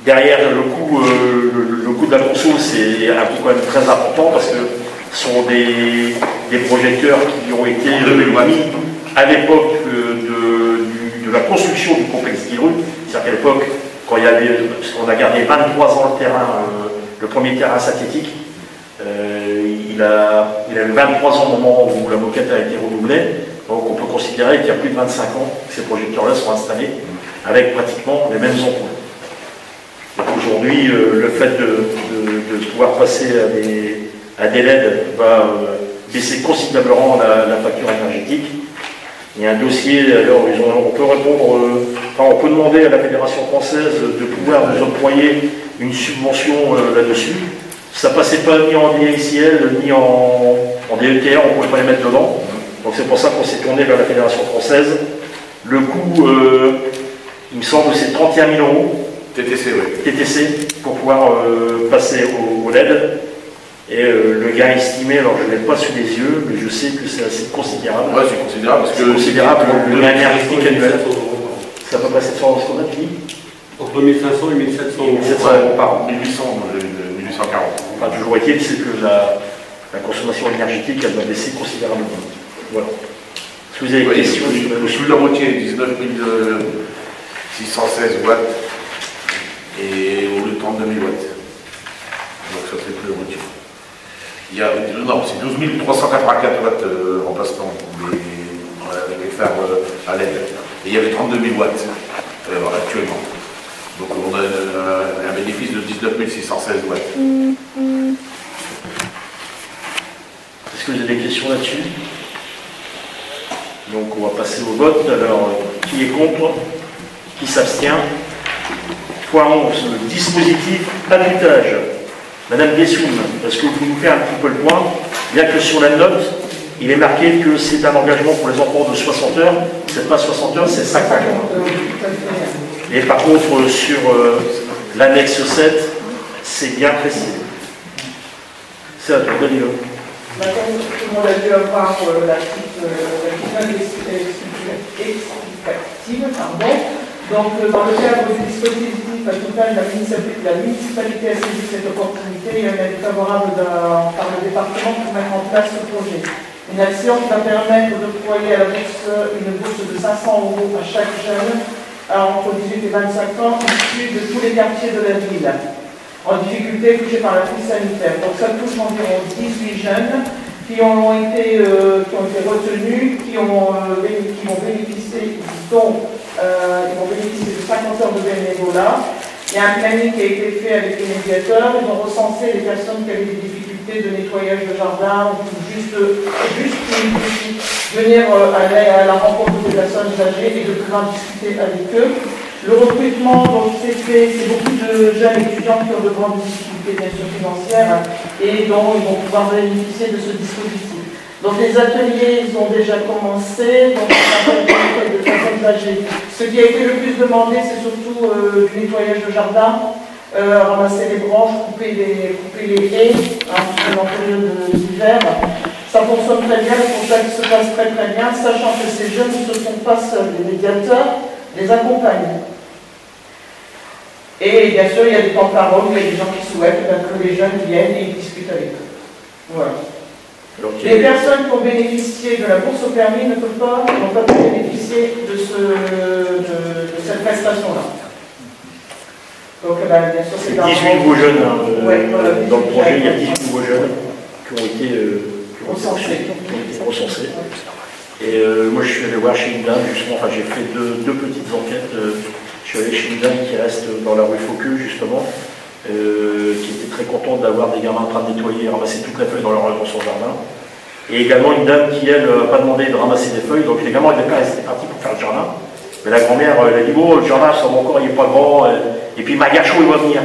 Derrière le coût de la conso, c'est un coût quand même très important parce que ce sont des projecteurs qui ont été mis à l'époque de la construction du complexe Guillerud. C'est-à-dire qu'à l'époque, quand on a gardé 23 ans le terrain, le premier terrain synthétique, il a eu 23 ans au moment où la moquette a été renouvelée. Donc on peut considérer qu'il y a plus de 25 ans que ces projecteurs-là sont installés avec pratiquement les mêmes ampoules. Aujourd'hui, le fait de pouvoir passer à des LED va baisser considérablement la facture énergétique. Il y a un dossier, alors on peut répondre, on peut demander à la Fédération française de pouvoir nous octroyer une subvention là-dessus. Ça ne passait pas ni en DICL ni en DETR, on ne pouvait pas les mettre dedans. Donc c'est pour ça qu'on s'est tourné vers la Fédération française. Le coût, il me semble, c'est 31 000 €. TTC, oui. TTC, pour pouvoir passer au LED. Et le gain estimé, alors je ne l'ai pas sous les yeux, mais je sais que c'est assez considérable. Ouais, c'est considérable parce que considérable le gain énergétique annuel. Ça va passer de 100 ce qu'on a dit entre 1500 et 1700 euros. 1700 € par an. 1840. Enfin, toujours est-il, c'est que la consommation énergétique, elle va baisser considérablement. Voilà. Si vous avez des questions, sous la moitié, 19 616 watts et au lieu de 32 000 watts. Donc ça fait plus la moitié. Non, c'est 12 384 watts remplacement avec les phares à LED. Et il y avait 32 000 watts actuellement. Donc on a un bénéfice de 19 616 watts. Est-ce que vous avez des questions là-dessus? Donc on va passer au vote. Alors, qui est contre? Qui s'abstient? Point 11, le dispositif habitage. Madame Guessoum, est-ce que vous pouvez nous faire un petit peu le point? Bien que sur la note, il est marqué que c'est un engagement pour les enfants de 60 heures. C'est pas 60 heures, c'est 50 heures. Et par contre, sur l'annexe 7, c'est bien précisé. C'est à toi, Dalila. Tout le monde a dû avoir la petite explicative, pardon. Donc, dans le cadre du dispositif total, la municipalité a saisi cette opportunité et elle est favorable par le département pour mettre en place ce projet. Une action qui va permettre d'octroyer à la bourse une bourse de 500 € à chaque jeune entre 18 et 25 ans, issu de tous les quartiers de la ville, en difficulté touchés par la crise sanitaire. Donc ça touche environ 18 jeunes qui ont été retenus, qui vont bénéficier de 50 heures de bénévolat. Il y a un planning qui a été fait avec les médiateurs. Ils ont recensé les personnes qui avaient des difficultés de nettoyage de jardin ou juste venir aller à la rencontre des personnes âgées et de pouvoir discuter avec eux. Le recrutement, c'est beaucoup de jeunes étudiants qui ont de grandes difficultés bien sûr financières et dont ils vont pouvoir bénéficier de ce dispositif. Donc les ateliers, ils ont déjà commencé, donc on a fait de personnes âgées. Ce qui a été le plus demandé, c'est surtout du nettoyage de jardin, ramasser les branches, couper les haies, en période d'hiver. Ça fonctionne très bien, le contact se passe très très bien, sachant que ces jeunes ne sont pas seuls, les médiateurs les accompagnent. Et bien sûr, il y a des temps de parole, il y a des gens qui souhaitent que les jeunes viennent et ils discutent avec eux. Voilà. Les personnes qui ont bénéficié de la bourse au permis n'ont pas pu bénéficier de cette prestation-là. Donc, bien sûr, c'est 18 nouveaux jeunes. Dans le projet, il y a 18 nouveaux jeunes qui ont été recensés. Et moi, je suis allé voir chez une dame, justement, enfin, j'ai fait deux petites enquêtes. Je suis allé chez une dame qui reste dans la rue Fauqueux, justement, qui était très contente d'avoir des gamins en train de nettoyer et ramasser toutes les feuilles dans son jardin. Et également une dame qui, elle, n'a pas demandé de ramasser des feuilles, donc les gamins étaient partis pour faire le jardin. Mais la grand-mère, elle a dit, bon, le jardin, ça va encore, il n'est pas grand, et puis Magacho, il va venir.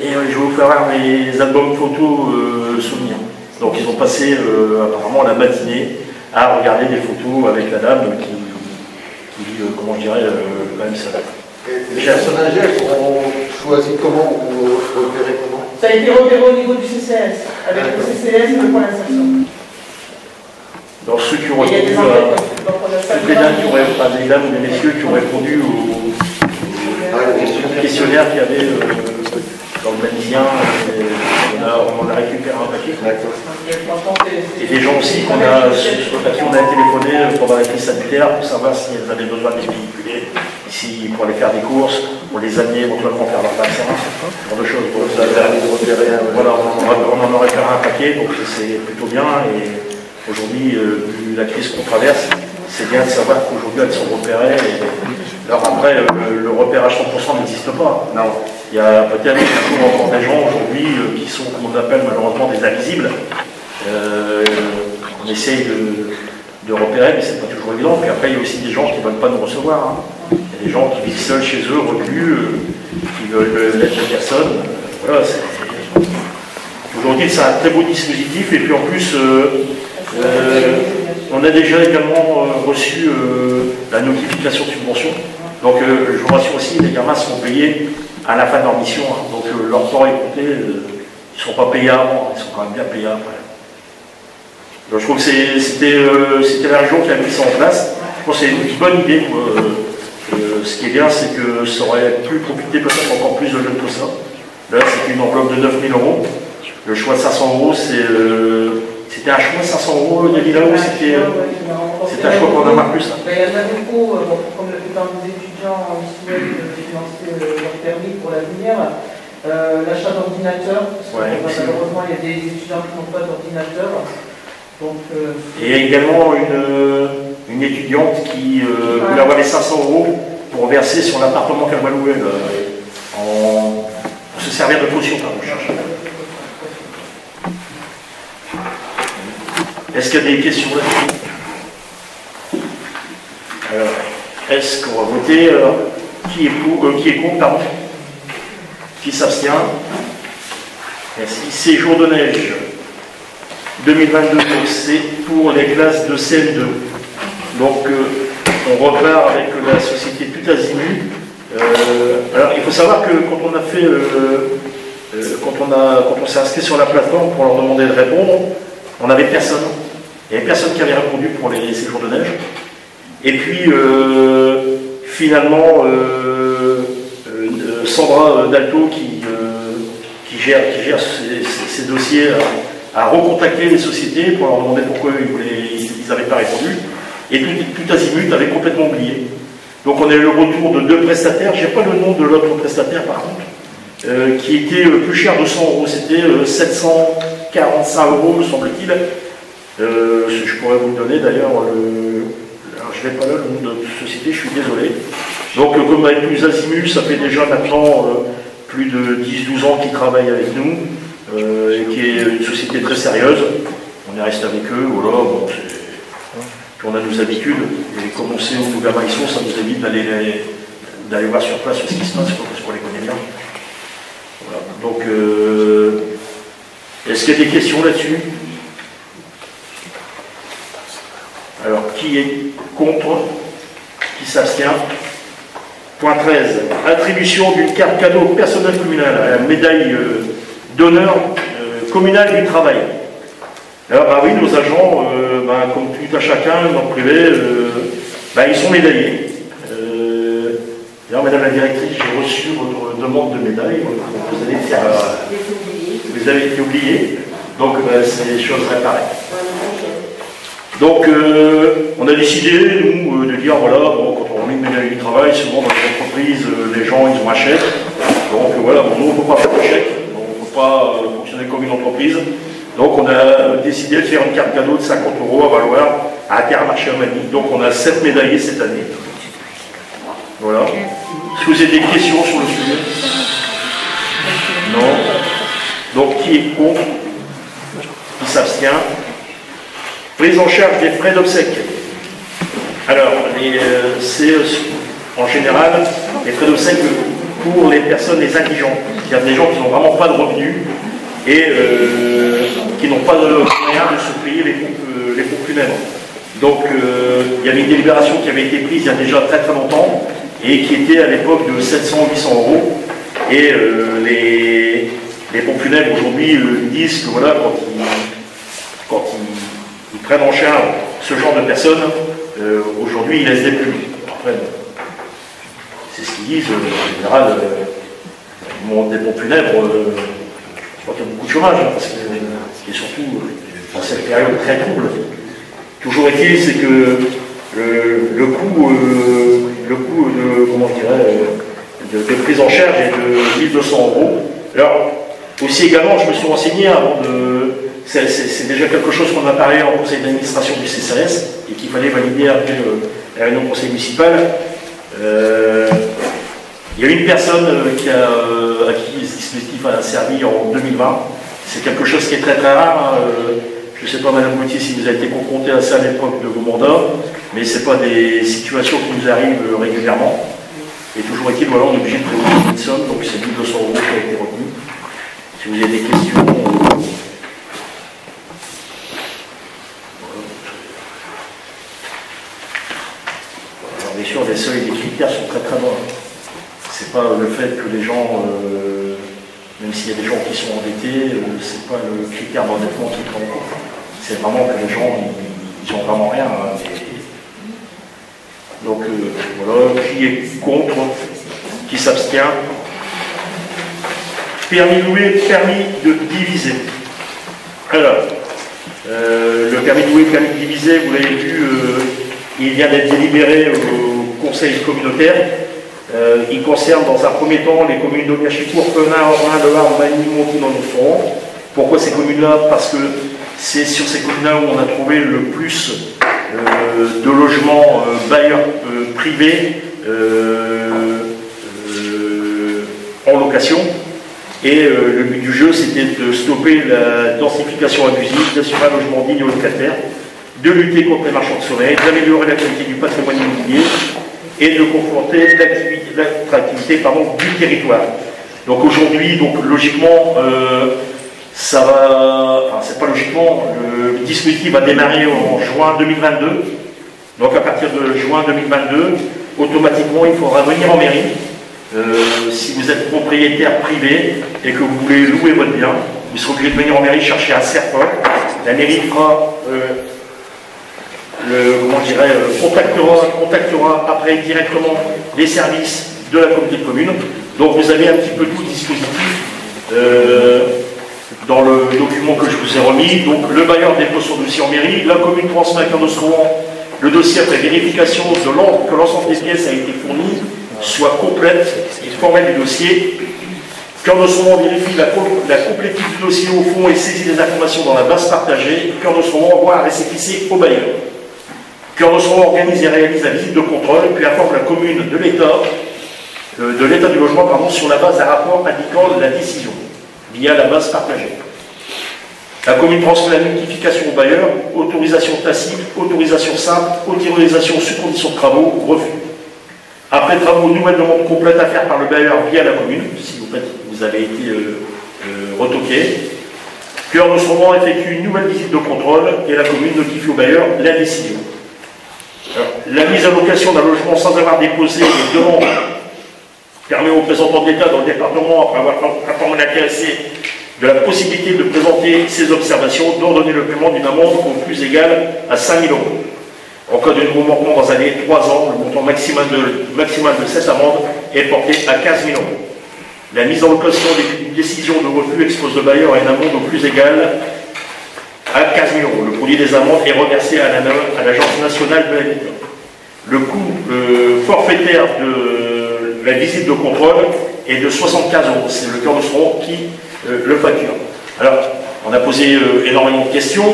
Et je vais vous faire voir mes albums photos souvenirs. Donc ils ont passé apparemment la matinée à regarder des photos avec la dame qui comment je dirais, quand même ça. Les personnes âgées seront choisies comment ou repérées comment? Ça a été repéré au niveau du CCS, avec le CCS et le point d'insertion. Donc ceux qui ont répondu des dames ou des messieurs qui ont répondu au questionnaire qu'il y avait dans le Manisien, on a récupéré un papier. Et des gens aussi sur le papier on a téléphoné pendant la crise sanitaire pour savoir si elles avaient besoin de les véhiculer, pour aller faire des courses, pour les amener éventuellement faire leur vaccin, ce genre de choses. Voilà, on en aurait fait un papier, donc c'est plutôt bien. Et aujourd'hui, vu la crise qu'on traverse, c'est bien de savoir qu'aujourd'hui elles sont repérées. Alors après, le repérage 100% n'existe pas. Non. Il y a peut-être encore des gens aujourd'hui qui sont, comme on appelle malheureusement, des invisibles. On essaye de repérer, mais c'est pas toujours évident. Puis après, il y a aussi des gens qui ne veulent pas nous recevoir. Il y a des gens qui vivent seuls chez eux, reclus, qui veulent l'être de personne. Voilà, aujourd'hui, c'est un très beau dispositif. Et puis en plus, on a déjà également reçu la notification de subvention. Donc je vous rassure aussi, les gamins seront payés à la fin de leur mission. Donc leur temps est compté, ils ne seront pas payés avant, ils sont quand même bien payés après. Donc je trouve que c'était la région qui a mis ça en place. Je pense que c'est une bonne idée. Ce qui est bien, c'est que ça aurait pu profiter peut-être encore plus de jeunes que ça. Là, c'était une enveloppe de 9 000 €. Le choix de 500 €, c'était un choix de 500 €, il y a c'était un choix pour en avoir plus. Il y en a beaucoup, comme la plupart des étudiants souhaitent financer leur permis pour l'avenir, l'achat d'ordinateurs, parce que malheureusement il y a des étudiants qui n'ont pas d'ordinateur. Et également une étudiante qui voulait avoir les 500 € pour verser sur l'appartement qu'elle va louer, pour se servir de caution, pardon, je cherche. Est-ce qu'il y a des questions là-dessus? Alors, est-ce qu'on va voter? Qui est contre, pardon? Qui s'abstient? Merci. Séjour de neige 2022, c'est pour les classes de CM2. Donc, on repart avec la société Tout Azimut. Alors, il faut savoir que quand on a fait, quand on s'est inscrit sur la plateforme pour leur demander de répondre, on n'avait personne. Il n'y avait personne qui avait répondu pour les séjours de neige. Et puis, finalement, Sandra Dalto, qui gère ces dossiers, a recontacté les sociétés pour leur demander pourquoi ils n'avaient pas répondu. Et Tout Azimut avait complètement oublié. Donc on a eu le retour de 2 prestataires. Je n'ai pas le nom de l'autre prestataire par contre, qui était plus cher de 100 €. C'était 745 €, semble-t-il. Je pourrais vous le donner d'ailleurs. Alors je n'ai pas là le nom de société, je suis désolé. Donc comme avec Tout Azimut, ça fait déjà maintenant plus de 10-12 ans qu'ils travaillent avec nous, et qui est une société très sérieuse. On est resté avec eux, voilà, bon, puis on a nos habitudes, et comme on sait où nos gamins ils sont, ça nous évite d'aller voir sur place ce qui se passe, parce qu'on les connaît bien. Voilà. Donc, est-ce qu'il y a des questions là-dessus? Alors, qui est contre? Qui s'abstient? Point 13. Attribution d'une carte cadeau au personnel communal, à la médaille d'honneur communal du travail. Alors, bah oui, nos agents, comme tout à chacun, dans le privé, ils sont médaillés. D'ailleurs, Madame la directrice, j'ai reçu votre demande de médaille. Vous avez été oublié. Donc, c'est des choses réparées. Donc, on a décidé, nous, de dire, voilà, bon, quand on remet une médaille du travail, souvent dans les entreprises, les gens, ils ont un chèque. Donc, voilà, bon, nous, on ne peut pas faire de chèque. On ne peut pas fonctionner comme une entreprise. Donc, on a décidé de faire une carte cadeau de 50 € à valoir à Intermarché Romanie. Donc on a 7 médaillés cette année. Voilà. Est-ce que vous avez des questions sur le sujet? Non. Donc qui est contre? Qui s'abstient? Prise en charge des frais d'obsèques. Alors, c'est en général les frais d'obsèques pour les personnes, les indigents. Il y a des gens qui n'ont vraiment pas de revenus et qui n'ont pas de moyen de se payer les pompes funèbres. Donc, il y avait une délibération qui avait été prise il y a déjà très très longtemps et qui était à l'époque de 700-800 euros. Et les pompes funèbres aujourd'hui disent que voilà, quand ils prennent en charge ce genre de personnes, aujourd'hui ils laissent des plumes. Après, c'est ce qu'ils disent, en général, ils montent des pompes funèbres, je crois qu'il y a beaucoup de chômage, hein, parce que surtout dans cette période très trouble. Toujours est-il, c'est que le coût de, comment je dirais, de prise en charge est de 1200 euros. Alors, aussi également, je me suis renseigné avant de... C'est déjà quelque chose qu'on a parlé en conseil d'administration du CCAS et qu'il fallait valider après la réunion du conseil municipal. Il y a une personne à qui ce dispositif a servi en 2020. C'est quelque chose qui est très très rare. Hein. Je ne sais pas, Madame Gauthier, si vous avez été confronté à ça à l'époque de vos mandats, mais ce n'est pas des situations qui nous arrivent régulièrement. Et toujours est-il, voilà, on est obligé de prévoir une somme, donc c'est 1200 euros qui a été retenu. Si vous avez des questions. Alors, bien sûr, les seuils et les critères sont très très bas. C'est pas le fait que les gens, même s'il y a des gens qui sont endettés, c'est pas le critère d'endettement qui prend en compte. C'est vraiment que les gens, ils n'ont vraiment rien. Hein, donc voilà, qui est contre, qui s'abstient. Permis loué, permis de diviser. Alors, le permis de louer, permis de diviser, vous l'avez vu, il vient d'être délibéré au conseil communautaire. Il concerne dans un premier temps les communes d'Aubiachicourt, Penin, Orin, Le Havre, Magny, Montignon-Nousseron. Pourquoi ces communes-là? Parce que c'est sur ces communes-là où on a trouvé le plus de logements bailleurs privés en location. Et le but du jeu, c'était de stopper la densification abusive, d'assurer un logement digne aux locataires, de lutter contre les marchands de sommeil, d'améliorer la qualité du patrimoine immobilier et de conforter l'attractivité du territoire. Donc aujourd'hui, logiquement, ça va, enfin c'est pas logiquement, le dispositif va démarrer en juin 2022. Donc à partir de juin 2022, automatiquement, il faudra venir en mairie. Si vous êtes propriétaire privé et que vous voulez louer votre bien, vous serez obligé de venir en mairie chercher un serpent. La mairie fera, contactera après directement les services de la communauté de communes. Donc vous avez un petit peu tout le dispositif dans le document que je vous ai remis. Donc le bailleur dépose son dossier en mairie, la commune transmet à Cœur-de-Souran le dossier après vérification que l'ensemble des pièces a été fourni, soit complète et formelle du dossier. Cœur-de-Souran vérifie la complétude du dossier au fond et saisit les informations dans la base partagée. Cœur-de-Souran envoie un récépissé au bailleur. Cœur-de-Souran organise et réalise la visite de contrôle, puis informe la commune de l'état du logement sur la base d'un rapport indiquant la décision, via la base partagée. La commune transmet la notification au bailleur, autorisation tacite, autorisation simple, autorisation sous condition de travaux, refus. Après travaux, nouvelle demande complète à faire par le bailleur via la commune, si vous avez été retoqué. Cœur-de-Souran effectue une nouvelle visite de contrôle et la commune notifie au bailleur la décision. Alors, la mise à location d'un logement sans avoir déposé une demande permet au représentant de l'État dans le département, après avoir informé l'intéressé de la possibilité de présenter ses observations, d'ordonner le paiement d'une amende au plus égale à 5 000 euros. En cas de nouveau manquement dans un délai de 3 ans, le montant maximal de cette amende est porté à 15 000 euros. La mise en location d'une décision de refus expose le bailleur à une amende au plus égale à 15 000 euros. Le produit des amendes est reversé à l'Agence nationale de l'habitat. Le coût forfaitaire de la visite de contrôle est de 75 euros. C'est le Cœur-de-Souran qui le facture. Alors, on a posé énormément de questions.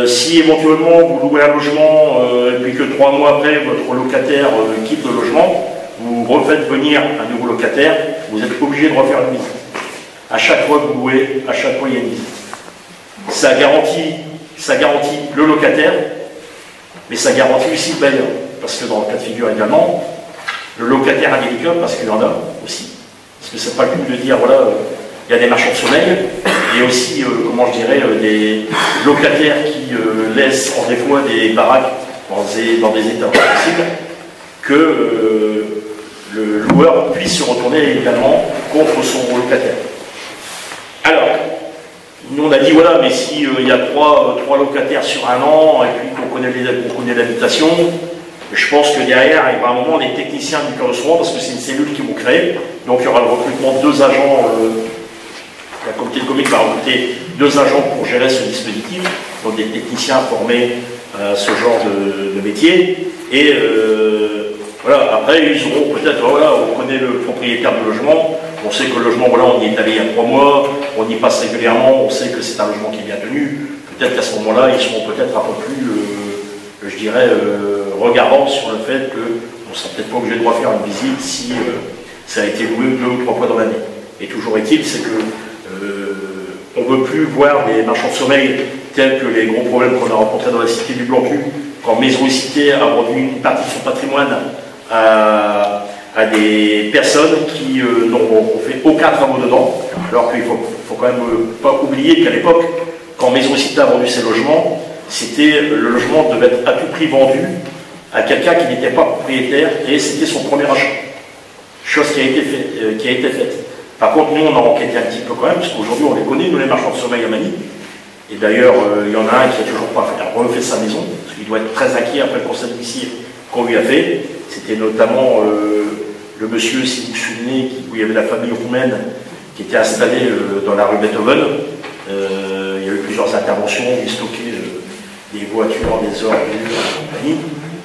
Si éventuellement vous louez un logement et puis que 3 mois après votre locataire quitte le logement, vous refaites venir un nouveau locataire, vous êtes obligé de refaire une visite. À chaque fois que vous louez, à chaque fois il y a une visite. Ça garantit le locataire, mais ça garantit aussi le bailleur. Parce que dans le cas de figure également, le locataire a des licoles, parce qu'il y en a aussi. Parce que c'est pas le but de dire, voilà, il y a des marchands de sommeil, et aussi, comment je dirais, des locataires qui laissent en des fois des baraques dans des états impossibles, que le loueur puisse se retourner également contre son locataire. Alors, nous on a dit, voilà, mais si il y a trois locataires sur un an, et puis qu'on connaît l'habitation, je pense que derrière, il y aura un moment des techniciens du cœur de soin, parce que c'est une cellule qu'ils vont créer, donc il y aura le recrutement de 2 agents, la comité de commune va recruter 2 agents pour gérer ce dispositif, donc des techniciens formés à ce genre de métier, et voilà, après ils auront peut-être, voilà, on connaît le propriétaire du logement, on sait que le logement, voilà, on y est allé il y a 3 mois, on y passe régulièrement, on sait que c'est un logement qui est bien tenu, peut-être qu'à ce moment-là, ils seront peut-être un peu plus, je dirais, regardants sur le fait qu'on ne sera peut-être pas obligé de refaire une visite si ça a été loué 2 ou 3 fois dans l'année. Et toujours est-il, c'est que on ne veut plus voir des marchands de sommeil tels que les gros problèmes qu'on a rencontrés dans la cité du Blanc-Cul, quand Maison et Cité a vendu une partie de son patrimoine à des personnes qui n'ont fait aucun travaux dedans, alors qu'il faut quand même pas oublier qu'à l'époque, quand Maison et Cité a vendu ses logements, le logement devait être à tout prix vendu à quelqu'un qui n'était pas propriétaire, et c'était son premier achat. Chose qui a été faite. Par contre, nous, on a enquêté un petit peu quand même, parce qu'aujourd'hui, on les connaît, nous, les marchands de sommeil à Manille. Et d'ailleurs, il y en a un qui n'a toujours pas refait sa maison, parce qu'il doit être très inquiet après le conseil d'huissier qu'on lui a fait. C'était notamment le monsieur, si vous vous souvenez, où il y avait la famille roumaine qui était installée dans la rue Beethoven. Il y a eu plusieurs interventions, il stockait des voitures, des ordures, et compagnie.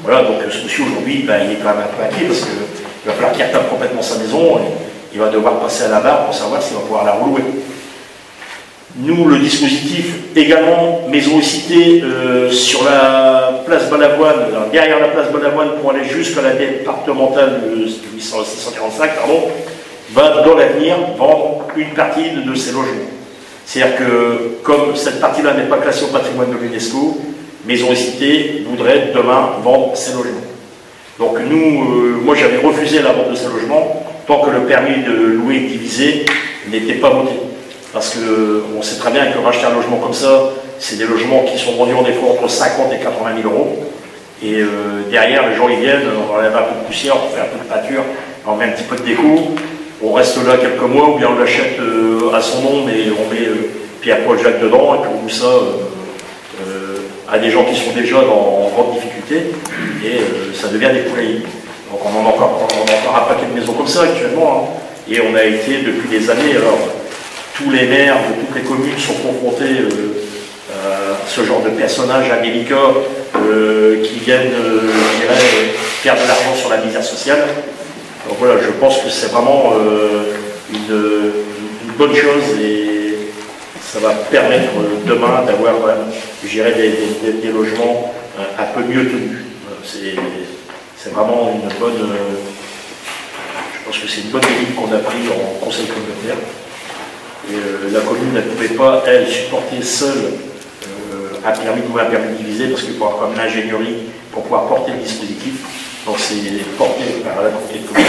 Voilà, donc ce monsieur aujourd'hui, ben, il est quand même un peu inquiet parce qu'il va falloir qu'il retape complètement sa maison et il va devoir passer à la barre pour savoir s'il va pouvoir la relouer. Nous, le dispositif également, Maison et Cité, sur la place Balavoine, derrière la place Balavoine pour aller jusqu'à la départementale 645, pardon, va dans l'avenir vendre une partie de ses logements. C'est-à-dire que, comme cette partie-là n'est pas classée au patrimoine de l'UNESCO, Maison et Cité voudrait demain vendre ses logements. Donc nous, moi j'avais refusé la vente de ces logements tant que le permis de louer divisé n'était pas voté. Parce qu'on sait très bien que racheter un logement comme ça, c'est des logements qui sont vendus en des fois entre 50 et 80 000 euros. Et derrière, les gens ils viennent, on enlève un peu de poussière, on fait un peu de peinture, on met un petit peu de déco, on reste là quelques mois, ou bien on l'achète à son nom, mais on met Pierre-Paul Jacques dedans, et puis on loue ça à des gens qui sont déjà en grande difficulté, et ça devient des poulaillers. Donc on en a encore un paquet de maisons comme ça actuellement, hein. Et on a été depuis des années, alors tous les maires de toutes les communes sont confrontés à ce genre de personnages indélicats qui viennent, je dirais, faire de l'argent sur la misère sociale. Donc voilà, je pense que c'est vraiment une bonne chose et ça va permettre demain d'avoir, je dirais, des logements un peu mieux tenus. C'est vraiment une bonne... je pense que c'est une bonne ligne qu'on a prise en conseil communautaire. Et la commune ne pouvait pas, elle, supporter seule un permis ou un permis divisé parce qu'il faut avoir comme l'ingénierie pour pouvoir porter le dispositif. Donc c'est porté par la communauté de communes.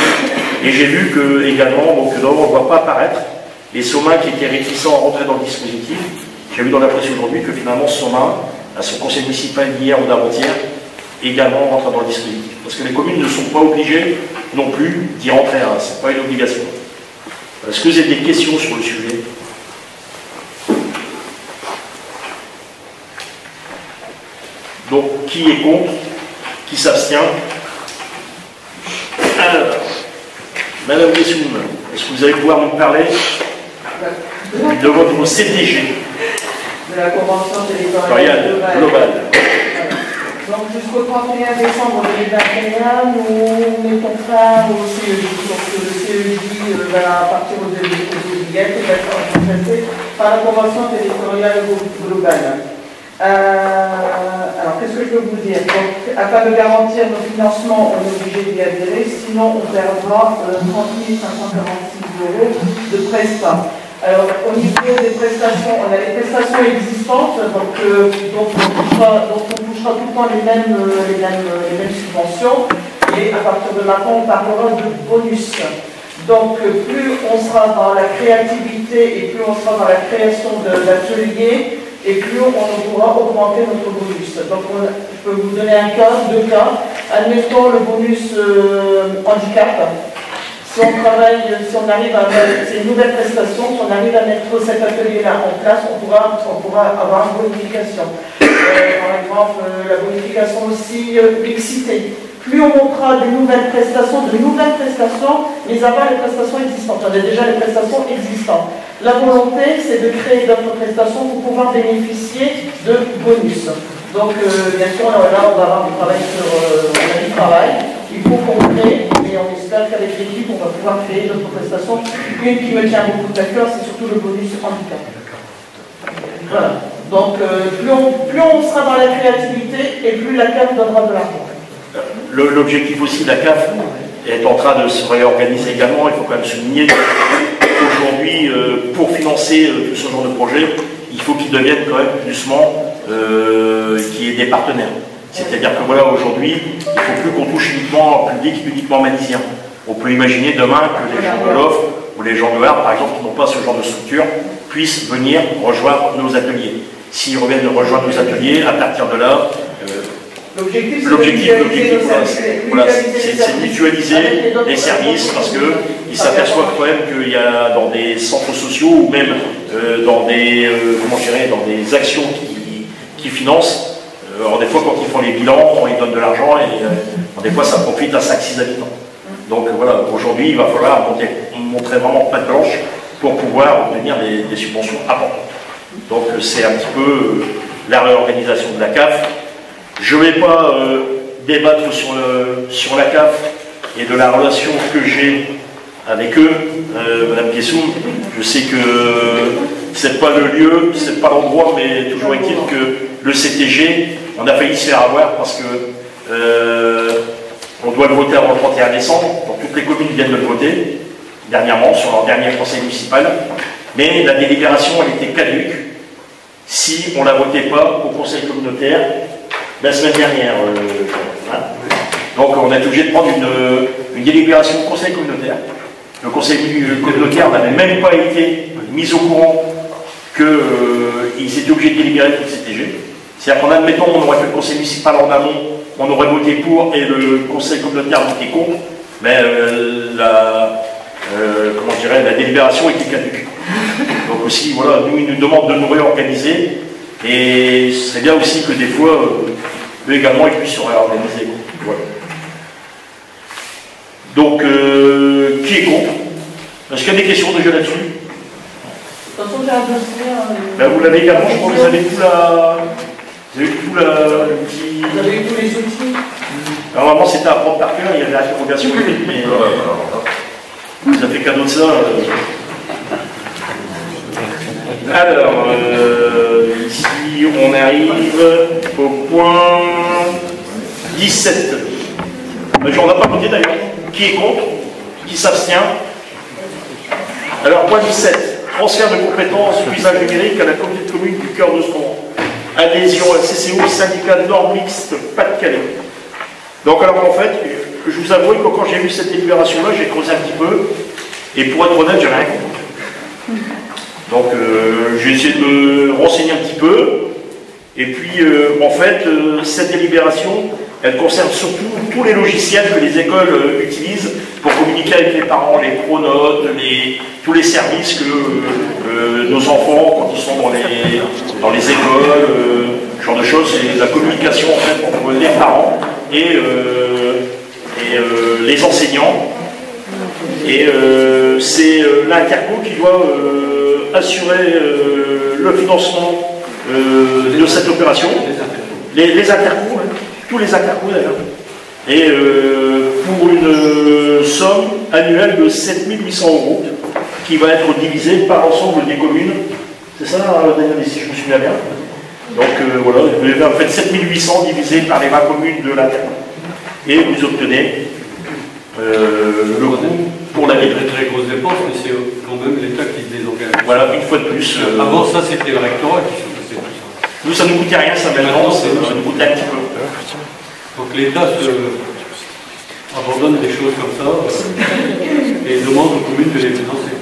Et j'ai vu que également, donc on ne voit pas apparaître les Somains qui étaient réticents à rentrer dans le dispositif. J'ai vu dans la presse aujourd'hui que finalement Somain, à son conseil municipal d'hier ou d'avant-hier, également rentre dans le dispositif. Parce que les communes ne sont pas obligées non plus d'y rentrer, hein. Ce n'est pas une obligation. Est-ce que vous avez des questions sur le sujet? Donc, qui est contre? Qui s'abstient? Alors, Madame Bessoum, est-ce que vous allez pouvoir nous parler de votre CTG? De la Convention territoriale globale. Donc jusqu'au 31 décembre 2021, nous mettons fin au CEJ. Donc le CEJ va à partir aux obligations et va être remplacé par la Convention territoriale globale. Alors, qu'est-ce que je peux vous dire? Donc, afin de garantir nos financements, on est obligé d'y adhérer, sinon on perdra 30 546 € de prestats. Alors, au niveau des prestations, on a les prestations existantes, donc on touchera tout le temps les mêmes subventions, et à partir de maintenant, on parlera de bonus. Donc, plus on sera dans la créativité et plus on sera dans la création d'ateliers, et plus on pourra augmenter notre bonus. Donc, je peux vous donner un cas, deux cas. Admettons le bonus handicap. Si on arrive à mettre, c'est une nouvelle prestation, si on arrive à mettre cet atelier-là en place, on pourra avoir une bonification. Par exemple, la bonification aussi mixité. Plus on montera de nouvelles prestations, mais avant les prestations existantes. On a déjà les prestations existantes. La volonté, c'est de créer d'autres prestations pour pouvoir bénéficier de bonus. Donc, bien sûr, là, on va avoir du travail du travail. Il faut qu'on crée, et on espère qu'avec l'équipe, on va pouvoir créer d'autres prestations. Une qui me tient beaucoup à cœur, c'est surtout le bonus handicap. Voilà. Donc, plus on sera dans la créativité, et plus la CAF donnera de l'argent. L'objectif aussi de la CAF est en train de se réorganiser également. Il faut quand même souligner qu'aujourd'hui, pour financer tout ce genre de projet, il faut qu'ils deviennent quand même doucement qu'il y ait des partenaires. C'est-à-dire que voilà, aujourd'hui, il ne faut plus qu'on touche uniquement public, uniquement manisien. On peut imaginer demain que les gens de l'offre ou les gens de l'art, par exemple, qui n'ont pas ce genre de structure, puissent venir rejoindre nos ateliers. S'ils reviennent rejoindre nos ateliers, à partir de là, l'objectif, voilà, c'est de mutualiser les services parce qu'ils s'aperçoivent quand même qu'il y a dans des centres sociaux ou même dans des actions qui financent. Alors des fois, quand ils font les bilans, ils donnent de l'argent et des fois, ça profite à 5-6 habitants. Donc voilà, aujourd'hui, il va falloir montrer vraiment patte blanche pour pouvoir obtenir des subventions importantes. Donc c'est un petit peu la réorganisation de la CAF. Je ne vais pas débattre sur la CAF et de la relation que j'ai avec eux, Madame Guessoum. Je sais que c'est pas le lieu, c'est pas l'endroit, mais toujours est-il que le CTG, on a failli se faire avoir parce que on doit le voter avant le 31 décembre. Donc toutes les communes viennent de le voter dernièrement sur leur dernier conseil municipal, mais la délibération elle était caduque si on ne la votait pas au conseil communautaire la semaine dernière. Donc on a été obligé de prendre une délibération au conseil communautaire. Le conseil communautaire n'avait même pas été mis au courant qu'ils étaient obligés de délibérer pour le CTG. C'est-à-dire qu'en admettant on aurait fait le conseil municipal en amont, on aurait voté pour et le conseil communautaire voté contre, mais la délibération était caduque. Donc aussi, voilà, nous, ils nous demandent de nous réorganiser. Et ce serait bien aussi que des fois, eux également, ils puissent se réorganiser. Voilà. Donc, qui est contre? Est-ce qu'il y a des questions déjà là-dessus? De toute façon, j'ai un dossier. Ben, vous l'avez également, je crois que vous avez tout la... Vous avez tout la... Vous avez eu tous les outils. Alors, normalement, c'était à prendre par cœur, il y avait la interrogation, mais... vous avez fait cadeau de ça. Alors, ici, on arrive au point 17. On n'a pas voté d'ailleurs. Qui est contre? Qui s'abstient? Alors, point 17. Transfert de compétences, usage numérique à la communauté de communes du cœur de Ston. Adhésion à CCO, syndicat Nord Mixte, Pas-de-Calais. Donc, alors en fait, je vous avoue que quand j'ai vu cette délibération-là, j'ai creusé un petit peu. Et pour être honnête, j'ai rien compris. Donc, j'ai essayé de me renseigner un petit peu. Et puis, en fait, cette délibération, elle concerne surtout tous les logiciels que les écoles utilisent pour communiquer avec les parents, les pronotes, tous les services que nos enfants, quand ils sont dans les écoles, ce genre de choses, c'est la communication en fait entre les parents et les enseignants. Et c'est l'Interco qui doit assurer le financement de cette opération. Les Interco, tous les Interco d'ailleurs. Et pour une somme annuelle de 7 800 € qui va être divisée par l'ensemble des communes. C'est ça, Daniel, si je me souviens bien. Donc voilà, vous avez en fait 7800 divisé par les 20 communes de la Terre. Et vous obtenez le coût pour la ville. Très grosse dépense, mais c'est quand même l'État qui se désengage. Voilà, une fois de plus. Avant ça, c'était le rectorat qui faisait tout ça. Nous, ça ne nous coûtait rien, ça maintenant, ça nous coûte un petit peu. Donc l'État abandonne des choses comme ça et demande aux communes de les financer.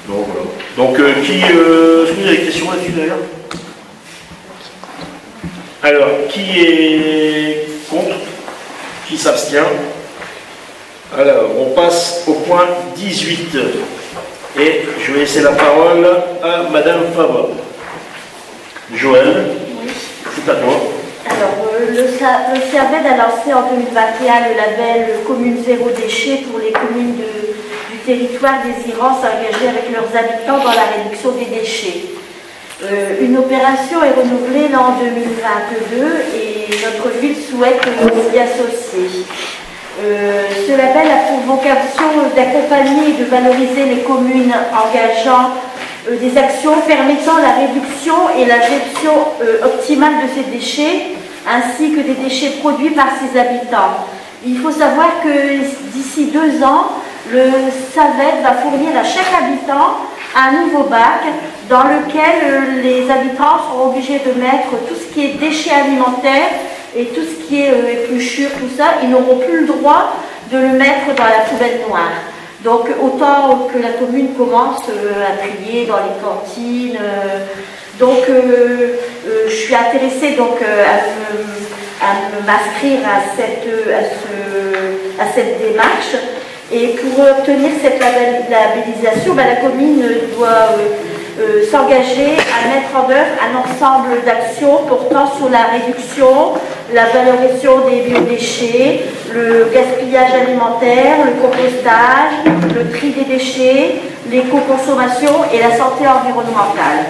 Donc voilà. Donc est-ce que vous avez des questions là-dessus d'ailleurs? Alors, qui est contre? Qui s'abstient? Alors, on passe au point 18. Et je vais laisser la parole à Madame Favre. Joël, c'est à toi. Alors, le CIAVED a lancé en 2021 le label Commune Zéro Déchet pour les communes du territoire désirant s'engager avec leurs habitants dans la réduction des déchets. Une opération est renouvelée là en 2022 et notre ville souhaite s'y associer. Ce label a pour vocation d'accompagner et de valoriser les communes engageant des actions permettant la réduction et la gestion optimale de ces déchets, ainsi que des déchets produits par ses habitants. Il faut savoir que d'ici 2 ans, le CIAVED va fournir à chaque habitant un nouveau bac dans lequel les habitants seront obligés de mettre tout ce qui est déchets alimentaires et tout ce qui est épluchure, tout ça. Ils n'auront plus le droit de le mettre dans la poubelle noire. Donc autant que la commune commence à trier dans les cantines. Je suis intéressée donc à m'inscrire à cette démarche. Et pour obtenir cette labellisation, la commune doit s'engager à mettre en œuvre un ensemble d'actions portant sur la réduction, la valorisation des biodéchets, le gaspillage alimentaire, le compostage, le tri des déchets, l'éco-consommation et la santé environnementale.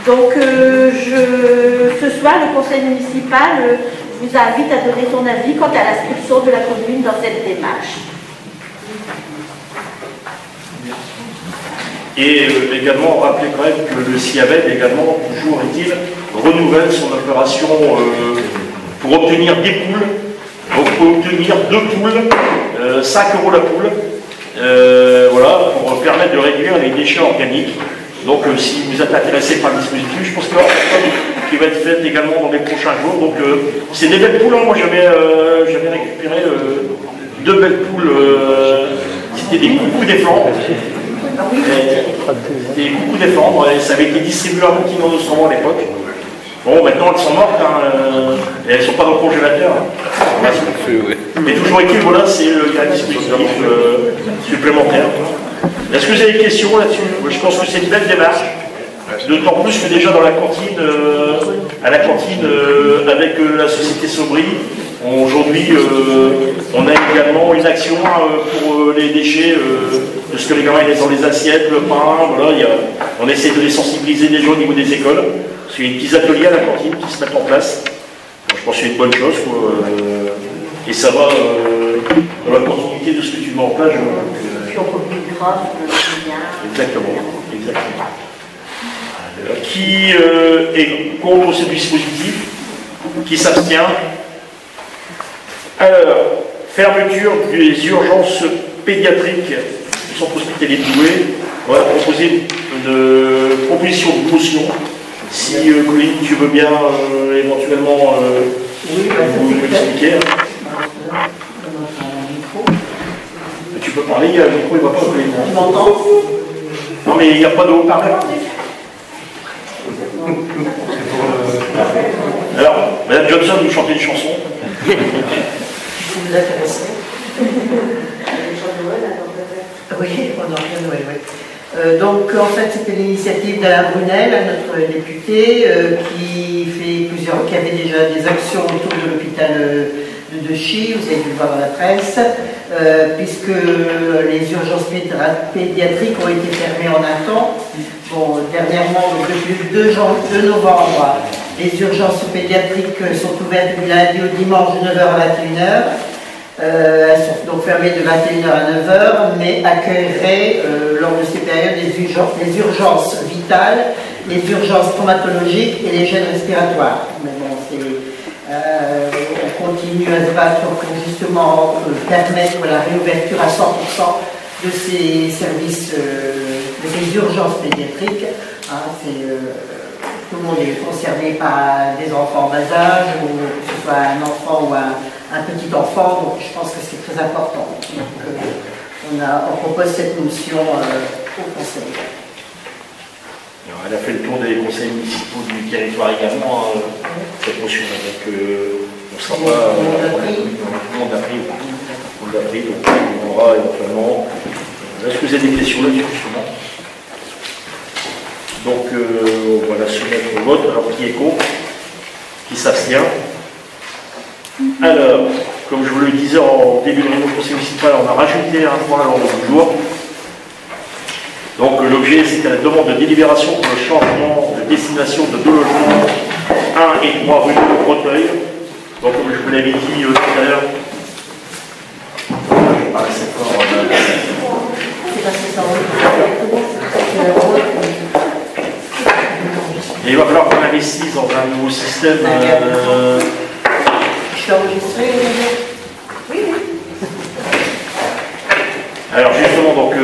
Donc ce soir, le conseil municipal vous invite à donner son avis quant à l'inscription de la commune dans cette démarche. Et également, rappelez quand même que le CIAVED, également, toujours est-il, renouvelle son opération pour obtenir des poules. Donc, pour obtenir 2 poules, 5 € la poule, voilà, pour permettre de réduire les déchets organiques. Donc, si vous êtes intéressé par le dispositif, je pense qu'il y aura qui va être fait également dans les prochains jours. Donc, c'est des belles poules. Hein. Moi, j'avais récupéré 2 belles poules. C'était des coucous des Flandres. Des coucous des Flandres, ça avait été distribué à Montignon d'Ostromont à l'époque. Bon, maintenant elles sont mortes, et elles ne sont pas dans le congélateur. Mais toujours est-il, voilà, c'est un dispositif supplémentaire. Est-ce que vous avez des questions là-dessus? Je pense que c'est une belle démarche. D'autant plus que déjà dans la cantine, avec la société Sobri, aujourd'hui, on a également une action pour les déchets, de ce que les gamins laissent dans les assiettes, le pain, voilà, on essaie de les sensibiliser déjà au niveau des écoles. C'est des petits ateliers à la cantine qui se mettent en place. Donc, je pense que c'est une bonne chose, et ça va dans la continuité de ce que tu mets en place. Puis on communiquera sur le lien. Exactement. Qui est contre ce dispositif? Qui s'abstient? Alors, fermeture des urgences pédiatriques du centre hospitalier de Douai. On va proposer une proposition de motion. Si Colline, tu veux bien éventuellement vous expliquer. Tu peux parler, le micro il ne va pas Colline. Tu m'entends? Non mais il n'y a pas de haut-parleur. Alors, Madame Johnson nous chanter une chanson. Vous intéressez? Oui, on en revient Noël, oui. Donc, en fait, c'était l'initiative d'Alain Brunel, notre député, qui avait déjà des actions autour de l'hôpital de Dechy, vous avez dû le voir dans la presse, puisque les urgences pédiatriques ont été fermées en un temps. Bon, dernièrement, depuis le 2 novembre, les urgences pédiatriques sont ouvertes du lundi au dimanche de 9h à 21h. Elles sont donc fermées de 21h à 9h, mais accueilleraient lors de ces périodes les urgences vitales les urgences traumatologiques et les gènes respiratoires. Mais bon, on continue à se battre pour justement permettre la réouverture à 100% de ces services, de ces urgences pédiatriques. Hein, tout le monde est concerné par des enfants en bas âge, ou que ce soit un enfant ou un petit enfant, donc je pense que c'est très important. Donc, on propose cette motion au Conseil. Alors, elle a fait le tour des conseils municipaux du territoire également, cette motion. Donc, on ne sera pas. Tout le monde a pris, donc on aura éventuellement. Est-ce que vous avez des questions là-dessus, justement? Donc, on va la soumettre au vote. Alors, qui est contre? Qui s'abstient? Alors, comme je vous le disais en début de réunion du conseil municipal, on a rajouté un point à l'ordre du jour. Donc, l'objet, c'était la demande de délibération pour le changement de destination de 2 logements, 1 et 3 rue de Breteuil. Donc, comme je vous l'avais dit tout à l'heure, et il va falloir qu'on investisse dans un nouveau système. Je suis enregistré. Oui. Alors justement, donc,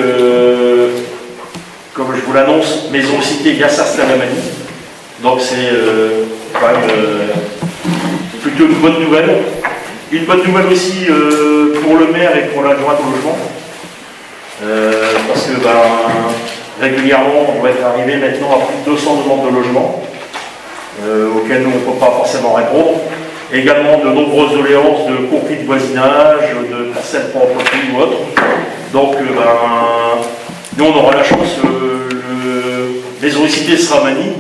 comme je vous l'annonce, Maison Cité vient s'installer à Manille. Donc c'est quand même plutôt une bonne nouvelle. Une bonne nouvelle aussi pour le maire et pour l'adjoint au logement. Parce que régulièrement, on va être arrivé maintenant à plus de 200 demandes de logement auxquelles nous, on ne peut pas forcément répondre. Également de nombreuses doléances de conflits de voisinage, de parcelles pour entreprise ou autre. Donc, nous, on aura la chance, Maison Cité sera à Manille,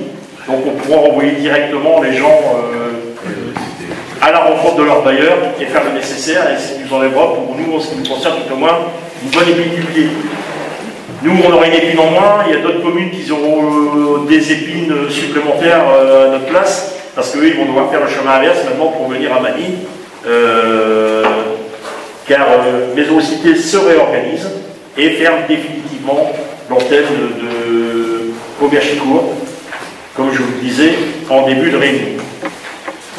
donc on pourra envoyer directement les gens à la rencontre de leur bailleur et faire le nécessaire, et ça nous enlèvera pour nous, en ce qui nous concerne, tout au moins, une bonne épine du pied. Nous, on aura une épine en moins, il y a d'autres communes qui auront des épines supplémentaires à notre place, parce qu'eux, ils vont devoir faire le chemin inverse maintenant pour venir à Manille, car Maison Cité se réorganise et ferme définitivement l'antenne de Auberchicourt, comme je vous le disais en début de réunion.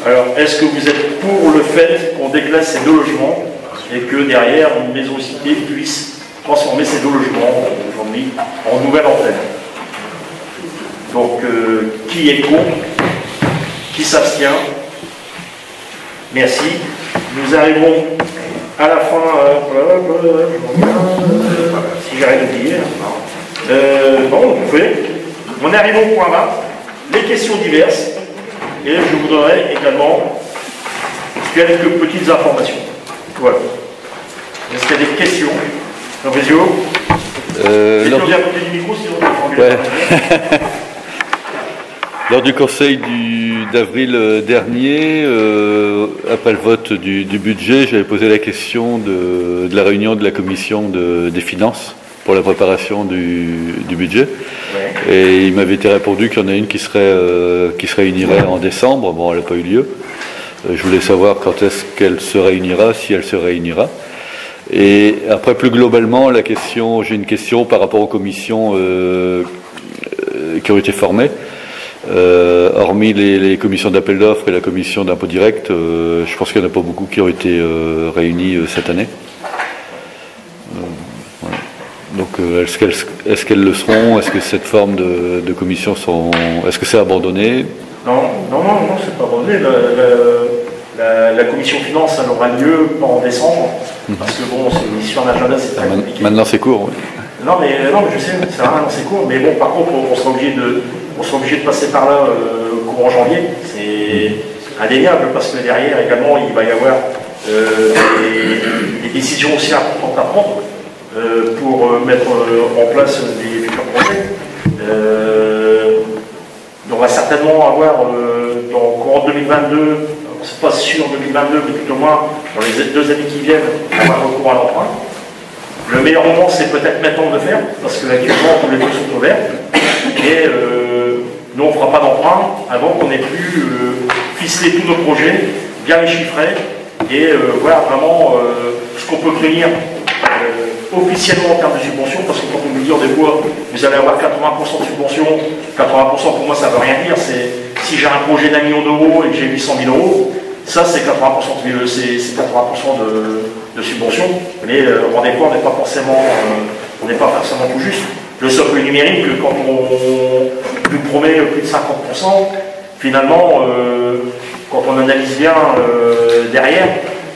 Alors, est-ce que vous êtes pour le fait qu'on déclasse ces 2 logements et que derrière, une Maison Cité puisse transformer ces 2 logements aujourd'hui en nouvelle antenne? Donc, qui est contre? Qui s'abstient? Merci. Nous arrivons à la fin. Si j'ai rien oublié. Bon, vous pouvez. On arrive au point 20, les questions diverses. Et je voudrais également quelques petites informations. Voilà. Est-ce qu'il y a des questions? Fabrizio? C'est à côté du micro, sinon on ouais. Lors du conseil d'avril dernier, après le vote du budget, j'avais posé la question de la réunion de la commission des finances pour la préparation du budget. Ouais. Et il m'avait été répondu qu'il y en a une qui se réunirait en décembre. Bon, elle n'a pas eu lieu. Je voulais savoir quand est-ce qu'elle se réunira, si elle se réunira. Et après, plus globalement, j'ai une question par rapport aux commissions qui ont été formées. Hormis les commissions d'appel d'offres et la commission d'impôt direct, je pense qu'il n'y en a pas beaucoup qui ont été réunies cette année. Voilà. Donc, est-ce qu'elles le seront? Est-ce que cette forme de commission est-ce que c'est abandonné? Non, c'est pas abandonné. La commission finance, elle aura lieu en décembre, parce que bon, sur l'agenda, c'est très compliqué. Maintenant, c'est court, oui. Non, mais je sais, c'est rien, c'est court. Mais bon, par contre, on sera obligé de passer par là courant janvier. C'est indéniable, parce que derrière, également, il va y avoir des décisions aussi importantes à prendre pour mettre en place des futurs projets. On va certainement avoir, dans courant 2022, c'est pas sûr 2022, mais plutôt moins dans les 2 années qui viennent, avoir recours à l'emprunt. Le meilleur moment, c'est peut-être maintenant de le faire, parce que actuellement, tous les taux sont ouverts. Et nous, on ne fera pas d'emprunt avant qu'on ait pu ficeler tous nos projets, bien les chiffrer, et voir vraiment ce qu'on peut tenir officiellement en termes de subvention, parce que quand on nous dit des fois, vous allez avoir 80% de subvention, 80% pour moi ça ne veut rien dire, c'est si j'ai un projet d'1 million d'euros et que j'ai 800 000 euros, ça c'est 80% de subvention, mais rendez compte, on n'est pas forcément tout juste. Le socle numérique, quand on nous promet plus de 50%, finalement, quand on analyse bien derrière,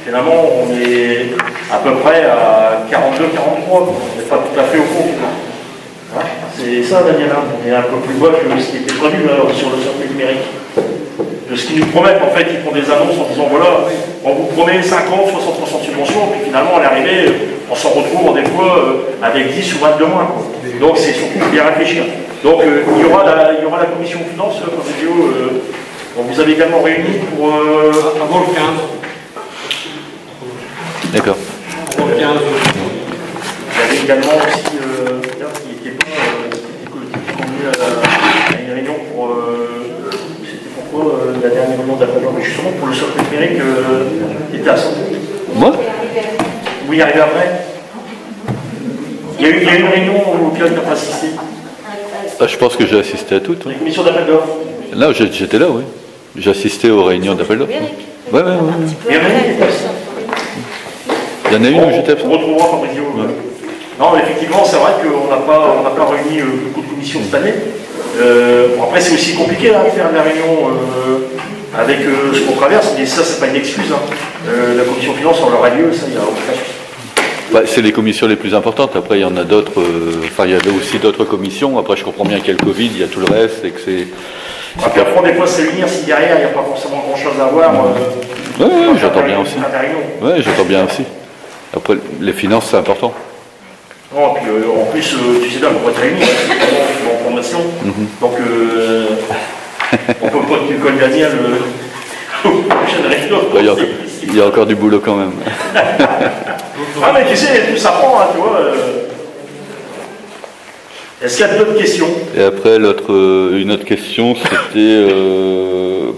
finalement on est à peu près à 42-43, on n'est pas tout à fait au fond. Hein, c'est ça, Daniel, hein, on est un peu plus bas que ce qui était prévu sur le socle numérique. De ce qu'ils nous promettent, en fait, ils font des annonces en disant voilà, on vous promet 50-60% de subvention, puis finalement, à l'arrivée, on s'en retrouve des fois avec 10 ou 22 moins. Quoi. Donc, c'est surtout bien réfléchir. Donc, il y aura la commission finance, on vous avez également réuni pour. Avant le 15. D'accord. Avant le 15. Il y avait également aussi, qui était convenu à une réunion pour. La dernière réunion d'appel d'offres, justement pour le socle numérique était à 100. Moi Oui, il arrivé après. Il y a eu une réunion auquel tu n'as pas assisté. Ah, je pense que j'ai assisté à toutes. La commission d'appel d'offres. Là, j'étais là, oui. J'ai assisté aux réunions d'appel d'offres. Oui. Il y en a une qui était absente. Il y en a une où j'étais absent. On retrouvera Fabrizio. Ouais. Non, mais effectivement, c'est vrai qu'on n'a pas réuni beaucoup de commissions cette année. Bon, après, c'est aussi compliqué de faire de la réunion avec ce qu'on traverse, mais ça, c'est pas une excuse. Hein. La commission finance, on leur a lieu, ça, il n'y a aucun souci. Bah, c'est les commissions les plus importantes. Après, il y en a d'autres. Enfin, il y avait aussi d'autres commissions. Après, je comprends bien qu'il y a le Covid, il y a tout le reste, et que c'est. Après, des fois, c'est l'unir si derrière, il n'y a pas forcément grand-chose à voir. Oui, j'entends bien aussi. Oui, j'entends bien aussi. Après, les finances, c'est important. Non, puis en plus, tu sais bien, on va être réunis, en formation. Donc, on peut pas que Nicole Daniel au prochain réunion. Il y a encore du boulot quand même. Ah, mais tu sais, tout s'apprend, hein, tu vois. Est-ce qu'il y a d'autres questions? Et après, une autre question, c'était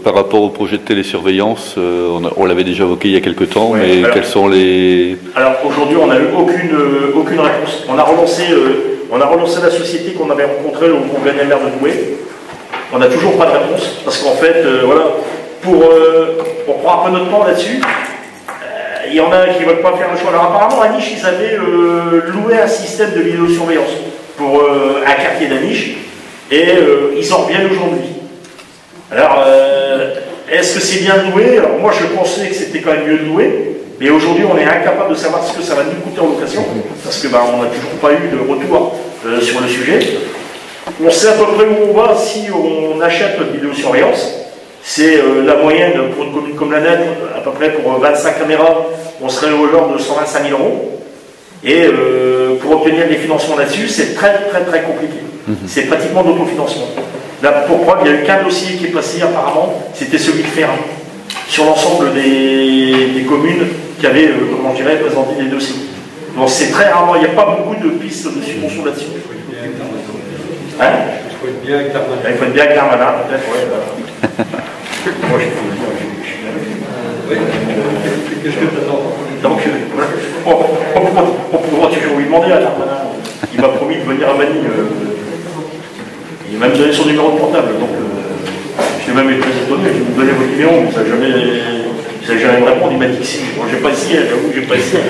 par rapport au projet de télésurveillance. On l'avait déjà évoqué il y a quelques temps, mais alors, quels sont les... Alors aujourd'hui, on n'a eu aucune réponse. On a relancé la société qu'on avait rencontrée au congrès des maires de Douai. On n'a toujours pas de réponse, parce qu'en fait, voilà, pour prendre un peu notre temps là-dessus, il y en a qui ne veulent pas faire le choix. Alors apparemment, à Niche, ils avaient loué un système de vidéosurveillance pour un quartier d'Aniche, et ils en reviennent aujourd'hui. Alors, est-ce que c'est bien loué? Alors moi, je pensais que c'était quand même mieux de louer, mais aujourd'hui, on est incapable de savoir ce que ça va nous coûter en location, parce que on n'a toujours pas eu de retour sur le sujet. On sait à peu près où on va si on achète notre vidéosurveillance. C'est la moyenne pour une commune comme la nôtre, à peu près pour 25 caméras, on serait au genre de 125 000 €. Et pour obtenir des financements là-dessus, c'est très compliqué. C'est pratiquement d'autofinancement. Là, pour preuve, il n'y a eu qu'un dossier qui est passé apparemment, c'était celui de Ferrand, sur l'ensemble des communes qui avaient, comment je dirais, présenté des dossiers. Donc c'est très rarement, il n'y a pas beaucoup de pistes de subvention là-dessus. Hein? Il faut être bien avec Darmanin. Il faut être bien avec Darmanin, peut-être, ouais. Moi, je peux le dire, Qu'est-ce que tu attends? Donc, on pourra toujours lui demander à Darmanin. Il m'a promis de venir à Manille. Il m'a même donné son numéro de portable. Donc, j'ai même été très étonné. Je vous donnais votre numéro, mais ça n'a jamais me répondre. Il m'a dit que si. Moi, j'ai pas essayé, j'avoue que j'ai pas essayé.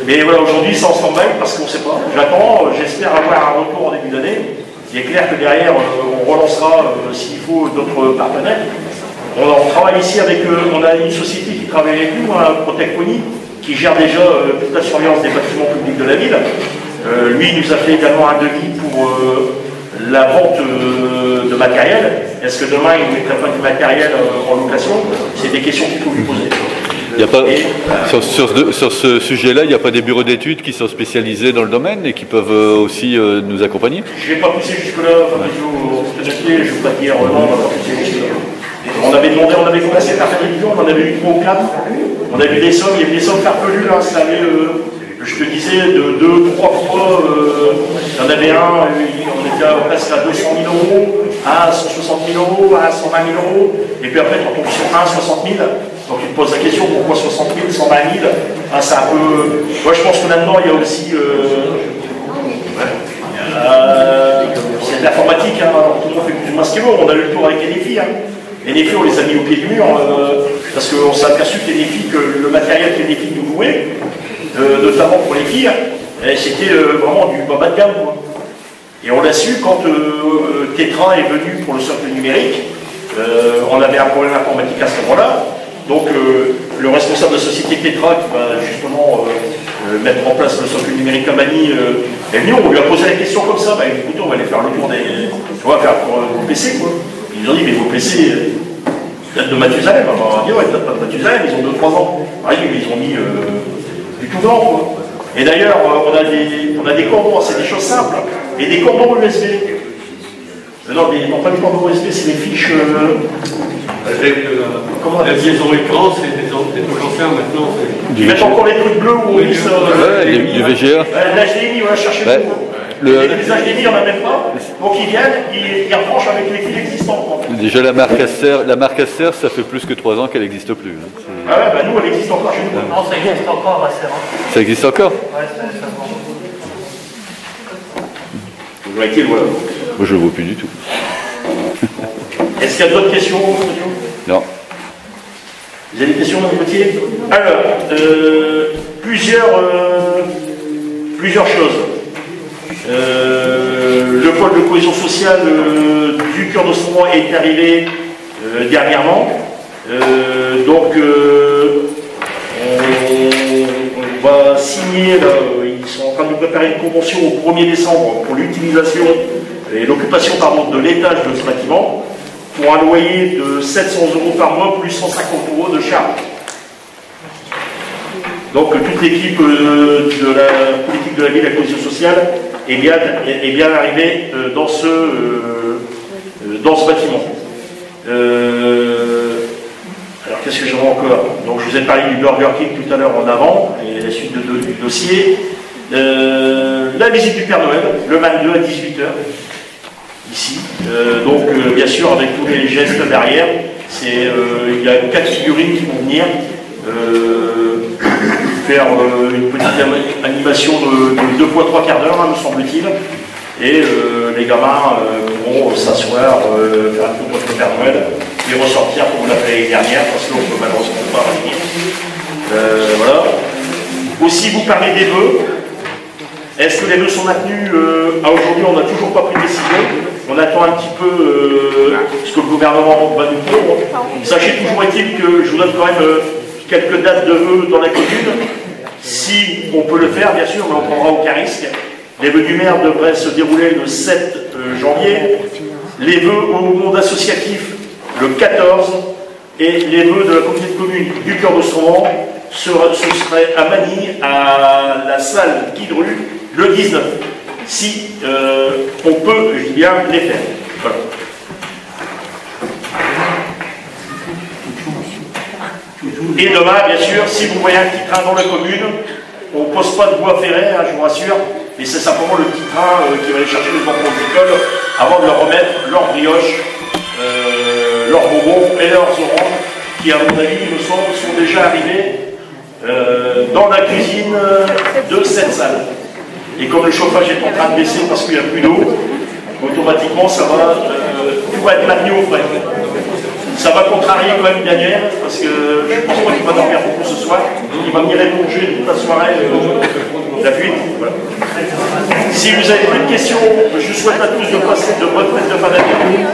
Mais voilà, aujourd'hui, ça en stand-by parce qu'on ne sait pas. J'attends, j'espère avoir un retour en début d'année. Il est clair que derrière, on relancera, s'il faut, d'autres partenaires. On travaille ici avec, on a une société qui travaille avec nous, Protect Pony, qui gère déjà toute la surveillance des bâtiments publics de la ville. Lui, il nous a fait également un devis pour la vente de matériel. Est-ce que demain, il ne mettrait pas du matériel en location? C'est des questions qu'il faut lui poser. Il y a pas, sur ce sujet-là, il n'y a pas des bureaux d'études qui sont spécialisés dans le domaine et qui peuvent aussi nous accompagner? Je ne vais pas pousser jusque-là, Fabrizio, je ne vais pas dire non, on va pas pousser jusque-là. On avait demandé, on avait commencé par faire des millions, on en avait eu 3 ou 4. On a vu des sommes, il y avait des sommes farfelues, là, ça avait je te disais, de 2-3 fois, il y en avait un, on était presque à 200 000 euros, un à 160 000 euros, un à 120 000 euros, et puis après, on tombe sur un à 60 000. Donc tu te poses la question, pourquoi 60 000, 120 000 c'est un peu... Moi, je pense que là-dedans, il y a aussi... c'est de l'informatique, hein, tout le monde fait plus ou moins ce qu'il veut. On a eu le tour avec NFI. Hein. NFI, on les a mis au pied du mur, parce qu'on s'est aperçu que le matériel qu'NFI nous louait, notamment pour les filles, c'était vraiment du bas de gamme. Quoi. Et on l'a su quand Tetra est venu pour le socle numérique. On avait un problème informatique à ce moment-là. Donc le responsable de la société Tetra qui va justement mettre en place le socle numérique à Manille est venu, on lui a posé la question comme ça, bah, écoutez, on va aller faire le tour des... On va faire pour vos PC quoi. Ils nous ont dit mais vos PC datent de Mathusalem. Alors, on a dit ouais, ils datent pas de Mathusalem, ils ont 2-3 ans. Ah oui, mais ils ont mis du tout blanc quoi. Et d'ailleurs on a des cordons, c'est des choses simples, et des cordons USB. Non, pas des cordons USB, c'est des fiches... Avec la liaison écran, c'est des anciens maintenant. Ils mettent encore les trucs bleus où ils se... du VGA. L'HDMI, on va chercher les HDMI, il n'y en a même pas. Donc ils viennent, ils rebranchent avec les fils existants. Déjà la marque Acer, ça fait plus que 3 ans qu'elle n'existe plus. Hein. Ah ouais, bah nous elle existe encore chez nous. Non, ça existe encore, Acer. Ça existe encore? Ouais, ça Vous voyez, voilà. Moi je le vois plus du tout. Est-ce qu'il y a d'autres questions? Non. Vous avez des questions, Mme Gauthier? Alors, plusieurs choses. Le pôle de cohésion sociale du cœur d'Ostromont est arrivé dernièrement. Donc, on va signer, là, ils sont en train de préparer une convention au 1er décembre pour l'utilisation et l'occupation de l'étage de ce bâtiment, pour un loyer de 700 € par mois, plus 150 € de charge. Donc toute l'équipe de la politique de la ville et de la cohésion sociale est bien arrivée dans ce bâtiment. Alors qu'est-ce que j'aurais encore? Donc je vous ai parlé du Burger King tout à l'heure en avant, et la suite du dossier. La visite du Père Noël, le 22 à 18h. Ici, donc bien sûr avec tous les gestes derrière, il y a 4 figurines qui vont venir faire une petite animation de 2 fois 3 quarts d'heure, hein, me semble-t-il, et les gamins pourront s'asseoir, faire un tour contre le Père Noël et ressortir comme on l'a fait l'année dernière, parce qu'on ne peut malheureusement pas revenir. Voilà. Aussi vous parlez des vœux. Est-ce que les vœux sont maintenus? À aujourd'hui, on n'a toujours pas pris de décision. On attend un petit peu ce que le gouvernement va nous dire. Sachez toujours est-il que je vous donne quand même quelques dates de vœux dans la commune. Si on peut le faire, bien sûr, mais on prendra aucun risque. Les vœux du maire devraient se dérouler le 7 janvier. Les vœux au monde associatif le 14. Et les vœux de la communauté de communes du cœur d'Ostromont, ce serait à Manille, à la salle Guidru, le 19. Si on peut, je dis bien, les faire. Voilà. Et demain, bien sûr, si vous voyez un petit train dans la commune, on ne pose pas de voie ferrée, hein, je vous rassure, et c'est simplement le petit train qui va aller chercher les enfants de l'école avant de leur remettre leur brioche, leurs bonbons et leurs oranges, qui, à mon avis, il me semble, sont déjà arrivés dans la cuisine de cette salle. Et comme le chauffage est en train de baisser parce qu'il n'y a plus d'eau, automatiquement, ça va, tout va être maintenu au frais. Ça va contrarier quand même Daniel, parce que je pense pas qu'il va dormir beaucoup ce soir. Il va venir éponger toute la soirée la fuite. Voilà. Si vous avez plus de questions, je souhaite à tous de passer de bonnes fêtes de fin d'année.